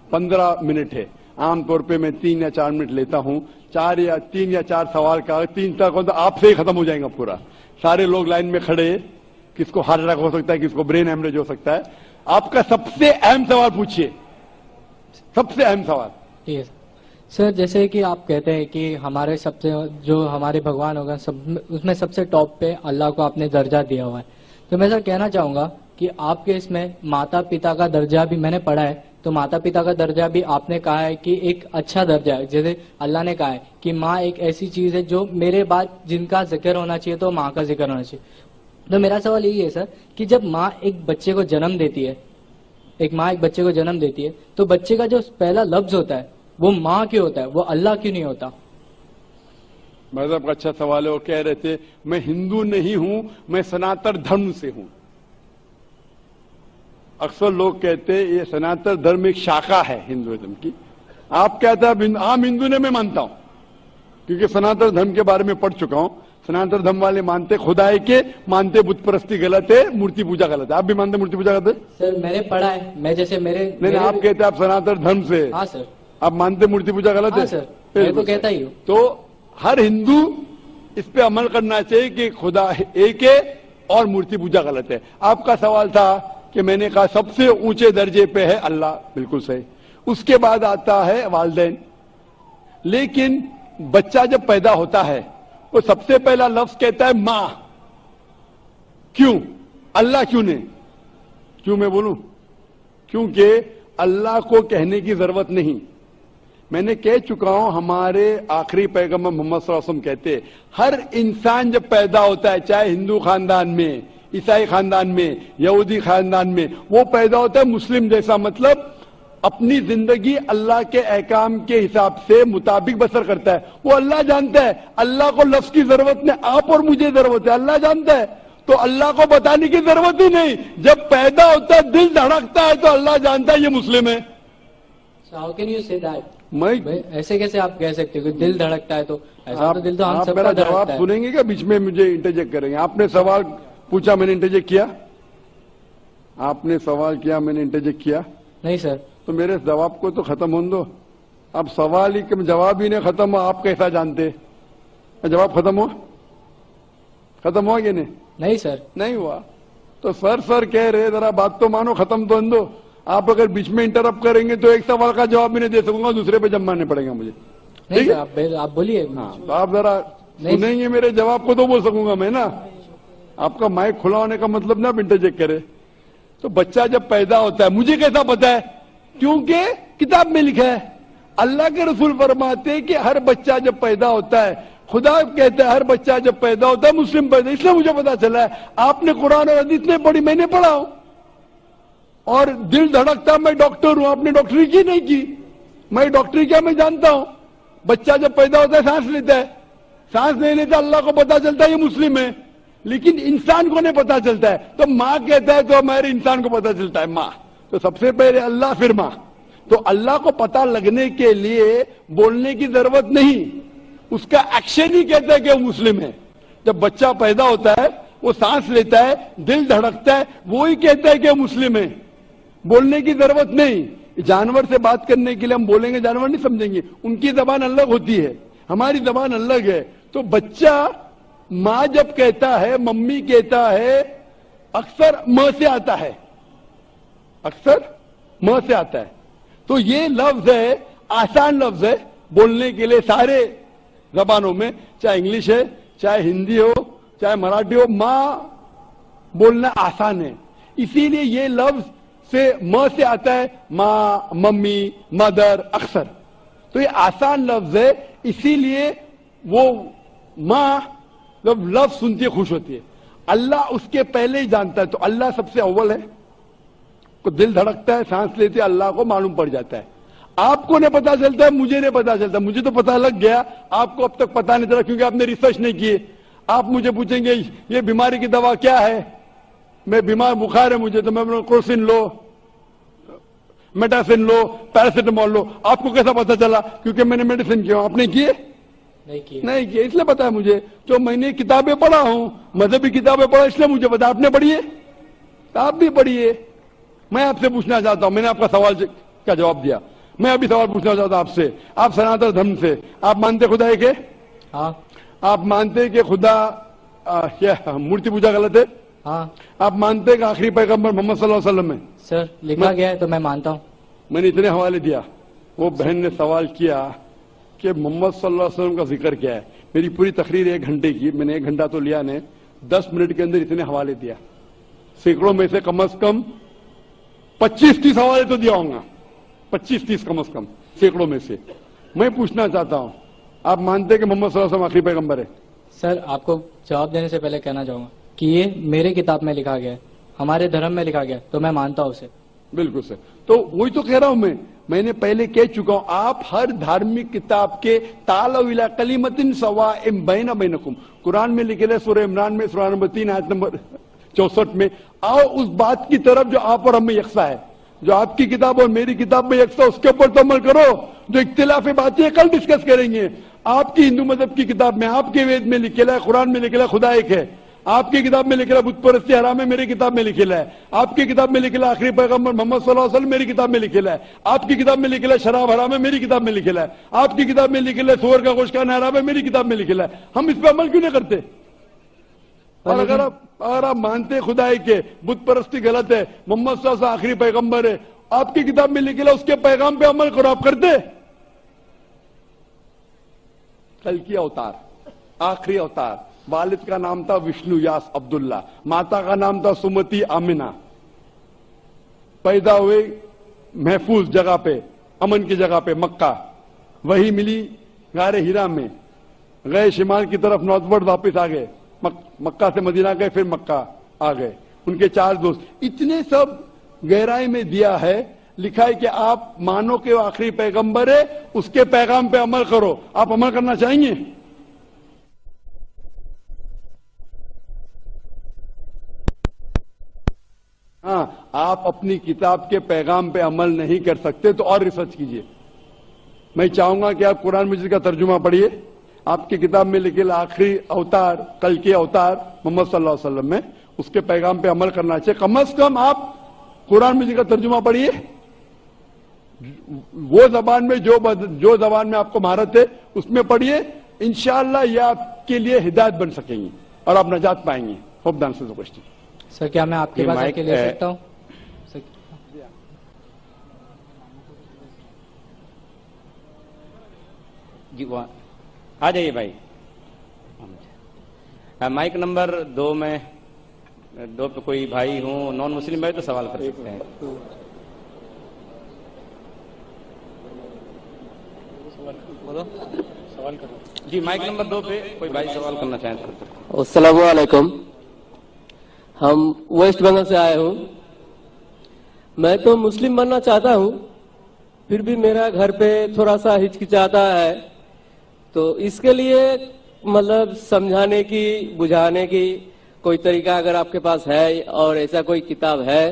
15 منٹ ہے. عام طور پہ میں 3 یا 4 منٹ لیتا ہوں. 3 یا 4 سوال کا 3 تک آپ سے ہی ختم ہو جائے گا پورا. سارے لوگ لائن میں کھڑے, کس کو ہارٹ اٹیک ہو سکتا ہے, کس کو برین ہیمریج ہو سکتا ہے. آپ کا سب سے اہم سوال پوچھیے, سب سے اہم سوال. ٹھیک ہے سر. جیسے کہ آپ کہتے ہیں کہ ہمارے سب سے جو ہمارے بھگوان ہوگا اس میں سب سے ٹاپ پہ اللہ کو آپ نے درجہ دیا ہوا ہے. تو میں سر کہنا چاہوں گا کہ آپ کے اس میں ماتا پتا کا درجہ بھی میں نے پڑھا ہے, تو ماتا پتا کا درجہ بھی آپ نے کہا ہے کہ ایک اچھا درجہ ہے. جیسے اللہ نے کہا ہے کہ ماں ایک ایسی چیز ہے جو میرے بعد جن کا ذکر ہونا چاہیے تو ماں کا ذکر ہونا چاہیے. تو میرا سوال یہی ہے سر کہ جب ماں ایک بچے کو جنم دیتی ہے, تو بچے کا جو پہلا لفظ ہوتا ہے وہ ماں کیوں ہوتا ہے, وہ اللہ کیوں نہیں ہوتا؟ مذہب کا اچھا سوال ہے. وہ کہہ رہے تھے میں ہندو نہیں ہوں, میں سناتن دھرم سے ہوں. اکثر لوگ کہتے ہیں یہ سناتن دھرم ایک شاخا ہے ہندوازم کی. آپ کہتے ہیں عام ہندو نے میں مانتا ہوں کیونکہ سناتن دھرم کے بارے میں پڑھ چکا ہوں. سناتن دھرم والے مانتے خدا ہے کہ مانتے بت پرستی غلط ہے, مورتی پوجا غلط ہے. آپ بھی مانتے مورتی پوجا غلط ہے؟ سر میں نے پڑھا ہے, میں جیسے نہیں آپ کہتے ہیں آپ سناتن دھرم سے. ہاں سر. آپ مانتے مورتی پوجا غلط ہے؟ سر میں تو کہتا ہی ہوں. تو ہر ہندو اس پہ عمل کرنا چاہیے کہ خدا ایک ہے اور مورتی پوجا غلط ہے. آپ کا سوال تھا کہ میں نے کہا سب سے اونچے درجے پہ ہے اللہ, بالکل صحیح. اس کے بعد آتا ہے والدین. لیکن بچہ جب پیدا ہوتا ہے وہ سب سے پہلا لفظ کہتا ہے ماں. کیوں؟ اللہ کیوں نہیں؟ کیوں میں بولوں؟ کیونکہ اللہ کو کہنے کی ضرورت نہیں. میں نے کہہ چکا ہوں, ہمارے آخری پیغمبر محمد صلی اللہ علیہ وسلم کہتے ہر انسان جب پیدا ہوتا ہے, چاہے ہندو خاندان میں, عیسائی خاندان میں, یہودی خاندان میں, وہ پیدا ہوتا ہے مسلم جیسا. مطلب اپنی زندگی اللہ کے احکام کے حساب سے مطابق بسر کرتا ہے. وہ اللہ جانتا ہے, اللہ کو لفظ کی ضرورت نہیں, آپ اور مجھے ضرورت ہے. اللہ جانتا ہے تو اللہ کو بتانے کی ضرورت ہی نہیں. جب پیدا ہوتا ہے دل دھڑکتا ہے تو اللہ جانتا ہے یہ مسلم ہے. How can you say that? میں ایسے کیسے آپ کہہ سکتے ہو کہ دل دھڑکتا ہے؟ تو ایسا تو دل تو ہم سب کا میرا جواب دھڑکتا ہے. سنیں گے کیا بیچ میں مجھے انٹرجیکٹ کریں گے؟ آپ نے سوال پوچھا میں نے انٹرجیکٹ کیا؟ آپ نے سوال کیا میں نے انٹرجیکٹ کیا؟ نہیں سر. تو میرے جواب کو تو ختم ہونے دو. اب سوال ہی جواب ہی نہیں ختم ہوا, آپ کیسا جانتے؟ جواب ختم ہوا؟ ختم ہوا کہ نہیں سر. نہیں ہوا. تو سر کہہ رہے ذرا بات تو مانو, ختم تو اندو. آپ اگر بیچ میں انٹرپٹ کریں گے تو ایک سوال کا جواب بھی نہیں دے سکوں گا, دوسرے پہ جمع ماننے پڑے گا مجھے. نہیں سر آپ بولیے. تو آپ ذرا سنیں گے میرے جواب کو تو بول سکوں گا میں نا. آپ کا مائک کھلا ہونے کا مطلب نہ انٹرجیکٹ کرے. تو بچہ جب پیدا ہوتا ہے, مجھے کیسا پتا ہے؟ کیونکہ کتاب میں لکھا ہے. اللہ کے رسول فرماتے ہیں کہ ہر بچہ جب پیدا ہوتا ہے, خدا کہتا ہے ہر بچہ جب پیدا ہوتا ہے مسلم پیدا, اس لیے مجھے پتا چلا ہے. آپ نے قرآن اور حدیث نہیں پڑھی, میں نے پڑھا ہوں. اور دل دھڑکتا, میں ڈاکٹر ہوں, آپ نے ڈاکٹری کی نہیں کی. میں ڈاکٹری کیا میں جانتا ہوں. بچہ جب پیدا ہوتا ہے سانس لیتا ہے, سانس نہیں لیتا اللہ کو پتا چلتا ہے یہ مسلم ہے, لیکن انسان کو نہیں پتا چلتا ہے. تو ماں کہتا ہے تو ہمارے انسان کو پتا چلتا ہے ماں. تو سب سے پہلے اللہ پھر ماں. تو اللہ کو پتہ لگنے کے لیے بولنے کی ضرورت نہیں, اس کا ایکشن ہی کہتا ہے کہ وہ مسلم ہے. جب بچہ پیدا ہوتا ہے, وہ سانس لیتا ہے, دل دھڑکتا ہے, وہی کہتا ہے کہ وہ مسلم ہے, بولنے کی ضرورت نہیں. جانور سے بات کرنے کے لیے ہم بولیں گے, جانور نہیں سمجھیں گے, ان کی زبان الگ ہوتی ہے, ہماری زبان الگ ہے. تو بچہ ماں جب کہتا ہے, ممی کہتا ہے, اکثر ماں سے آتا ہے, اکثر ماں سے آتا ہے. تو یہ لفظ ہے, آسان لفظ ہے بولنے کے لیے سارے زبانوں میں, چاہے انگلش ہے, چاہے ہندی ہو, چاہے مراٹھی ہو, ماں بولنا آسان ہے. اسی لیے یہ لفظ سے ماں سے آتا ہے, ماں, ممی, مدر, اکثر. تو یہ آسان لفظ ہے, اسی لیے وہ ماں جب لفظ سنتی ہے خوش ہوتی ہے. اللہ اس کے پہلے ہی جانتا ہے, تو اللہ سب سے اول ہے. کو دل دھڑکتا ہے, سانس لیتے, اللہ کو معلوم پڑ جاتا ہے. آپ کو نہیں پتا چلتا ہے, مجھے نہیں پتا چلتا. مجھے تو پتا لگ گیا, آپ کو اب تک پتا نہیں چلا کیونکہ آپ نے ریسرچ نہیں کی. آپ مجھے پوچھیں گے یہ بیماری کی دوا کیا ہے, میں بیمار, بخار ہے مجھے, تو میں کروسین لو, میٹاسین لو, پیراسیٹامول لو. آپ کو کیسا پتا چلا؟ کیونکہ میں نے میڈیسن کیا. آپ نے کیے نہیں کیے, اس لیے پتا ہے مجھے. جو میں نے کتابیں پڑھا ہوں, مذہبی کتابیں پڑھا, اس لیے مجھے پتا. آپ نے پڑھی ہے, آپ بھی پڑھیے. میں آپ سے پوچھنا چاہتا ہوں, میں نے آپ کا سوال کا جواب دیا, میں ابھی سوال پوچھنا چاہتا ہوں آپ سے. آپ سناتن دھرم سے, آپ مانتے خدا ہے کہ؟ ہاں. آپ مانتے کہ خدا کیا مورتی پوجا غلط ہے؟ ہاں. آپ مانتے کہ آخری پیغمبر محمد صلی اللہ علیہ وسلم ہے؟ سر لکھا گیا ہے تو میں مانتا ہوں. میں نے اتنے حوالے دیا. وہ بہن نے سوال کیا کہ محمد صلی اللہ علیہ وسلم کا ذکر کیا ہے. میری پوری تقریر 1 گھنٹے کی, میں نے 1 گھنٹہ تو لیا نے, 10 منٹ کے اندر اتنے حوالے دیا. سینکڑوں میں سے کم از کم 25-30 حوالے تو دیا ہوں گا, 25-30 کم از کم, سینکڑوں میں سے. میں پوچھنا چاہتا ہوں, آپ مانتے کہ محمد صلی اللہ علیہ وسلم آخری پیغمبر ہے؟ سر آپ کو جواب دینے سے پہلے کہنا چاہوں گا کہ یہ میرے کتاب میں لکھا گیا ہے, ہمارے دھرم میں لکھا گیا, تو میں مانتا ہوں اسے. بالکل سر. تو وہی تو کہہ رہا ہوں میں نے پہلے کہہ چکا ہوں, آپ ہر دھارمک کتاب کے تعالوا الی کلمۃ سواء بین بینکم, قرآن میں لکھے سورہ عمران میں سورہ نمبر 3 آیت نمبر 64 میں, آؤ اس بات کی طرف جو آپ اور ہم میں یکساں ہے. جو آپ کی کتاب اور میری کتاب میں یکساں, اس کے اوپر تو عمل کرو. جو اختلافی باتیں کل ڈسکس کریں گے. آپ کی ہندو مذہب کی کتاب میں, آپ کے وید میں لکھے ہے, قرآن میں لکھے ہے خدا ایک ہے. آپ کی کتاب میں لکھے ہے بت پرستی حرام ہے, میری کتاب میں لکھے ہے. آپ کی کتاب میں لکھے ہے آخری پیغمبر محمد صلی اللہ علیہ وسلم, میری کتاب میں لکھے ہے. آپ کی کتاب میں لکھے ہے شراب حرام ہے, میری کتاب میں لکھے ہے. آپ کی کتاب میں لکھے ہے سور کا گوشت کھانا حرام ہے, میری کتاب میں لکھے ہے. ہم اس پہ عمل کیوں نہیں کرتے؟ اور اگر آپ مانتے خدا ہے کہ بت پرستی غلط ہے, محمد صلی اللہ علیہ وسلم آخری پیغمبر ہے, آپ کی کتاب میں لکھے اس کے پیغام پہ عمل کرو, آپ کرتے؟ کل کی اوتار, آخری اوتار, والد کا نام تھا وشنو یاس عبداللہ, ماتا کا نام تھا سمتی آمنہ. پیدا ہوئے محفوظ جگہ پہ, امن کی جگہ پہ, مکہ. وہی ملی غار ہیرا میں, گئے شمال کی طرف نارتھ ورڈ, واپس آ گئے, مکہ سے مدینہ گئے, پھر مکہ آ گئے. ان کے 4 دوست. اتنے سب گہرائی میں دیا ہے, لکھا ہے کہ آپ مانو کہ وہ آخری پیغمبر ہے, اس کے پیغام پہ عمل کرو. آپ عمل کرنا چاہیں گے؟ ہاں, آپ اپنی کتاب کے پیغام پہ عمل نہیں کر سکتے تو اور ریسرچ کیجئے. میں چاہوں گا کہ آپ قرآن مجید کا ترجمہ پڑھیے. آپ کی کتاب میں لکھے آخری اوتار, کل کے اوتار محمد صلی اللہ علیہ وسلم میں, اس کے پیغام پہ عمل کرنا چاہیے. کم از کم آپ قرآن مجید کا ترجمہ پڑھیے, وہ زبان میں جو زبان میں آپ کو مہارت ہے اس میں پڑھیے. انشاءاللہ یہ آپ کے لیے ہدایت بن سکیں گے اور آپ نجات پائیں گے. ہوپ ڈانس سے کوشچن. سر کیا میں آپ کی بات کے لے سکتا ہوں؟ جی آ جائیے بھائی. مائک نمبر 2 میں 2 پہ کوئی بھائی ہوں, نان مسلم بھائی, تو سوال کر سکتے ہیں. جی مائک نمبر 2 پہ کوئی بھائی سوال کرنا چاہیں تو. السلام علیکم. ہم ویسٹ بنگال سے آئے ہوں. میں تو مسلم بننا چاہتا ہوں, پھر بھی میرا گھر پہ تھوڑا سا ہچکچاتا ہے. تو اس کے لیے مطلب سمجھانے کی, بجھانے کی کوئی طریقہ اگر آپ کے پاس ہے, اور ایسا کوئی کتاب ہے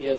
Yes.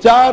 4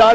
4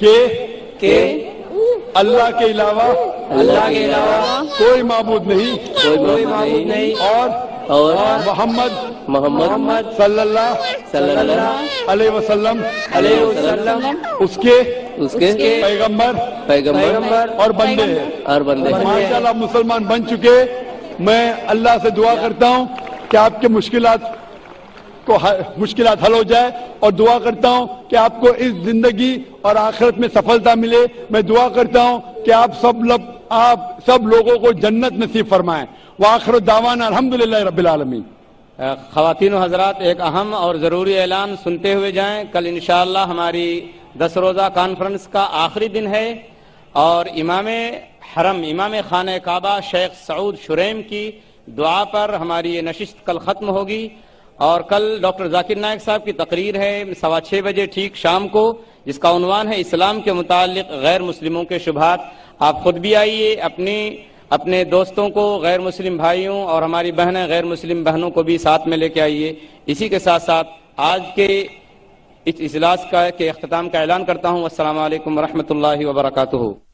کہ اللہ کے علاوہ کوئی معبود نہیں اور محمد صلی اللہ علیہ وسلم اس کے پیغمبر اور بندے ہیں. ماشاءاللہ مسلمان بن چکے. میں اللہ سے دعا کرتا ہوں کہ آپ کے مشکلات حل ہو جائے اور دعا کرتا ہوں کہ آپ کو اس زندگی اور آخرت میں سفلتا ملے. میں دعا کرتا ہوں کہ آپ سب لوگوں کو جنت نصیب فرمائیں. وآخر دعوانا الحمدللہ رب العالمین. خواتین و حضرات، ایک اہم اور ضروری اعلان سنتے ہوئے جائیں. کل انشاءاللہ ہماری 10 روزہ کانفرنس کا آخری دن ہے اور امام حرم، امام خانہ کعبہ شیخ سعود شریم کی دعا پر ہماری یہ نشست کل ختم ہوگی. اور کل ڈاکٹر ذاکر نائک صاحب کی تقریر ہے 6:15 بجے ٹھیک شام کو، جس کا عنوان ہے اسلام کے متعلق غیر مسلموں کے شبہات. آپ خود بھی آئیے، اپنے دوستوں کو، غیر مسلم بھائیوں اور ہماری بہنیں غیر مسلم بہنوں کو بھی ساتھ میں لے کے آئیے. اسی کے ساتھ ساتھ آج کے اس اجلاس کے اختتام کا اعلان کرتا ہوں. السلام علیکم ورحمۃ اللہ وبرکاتہ.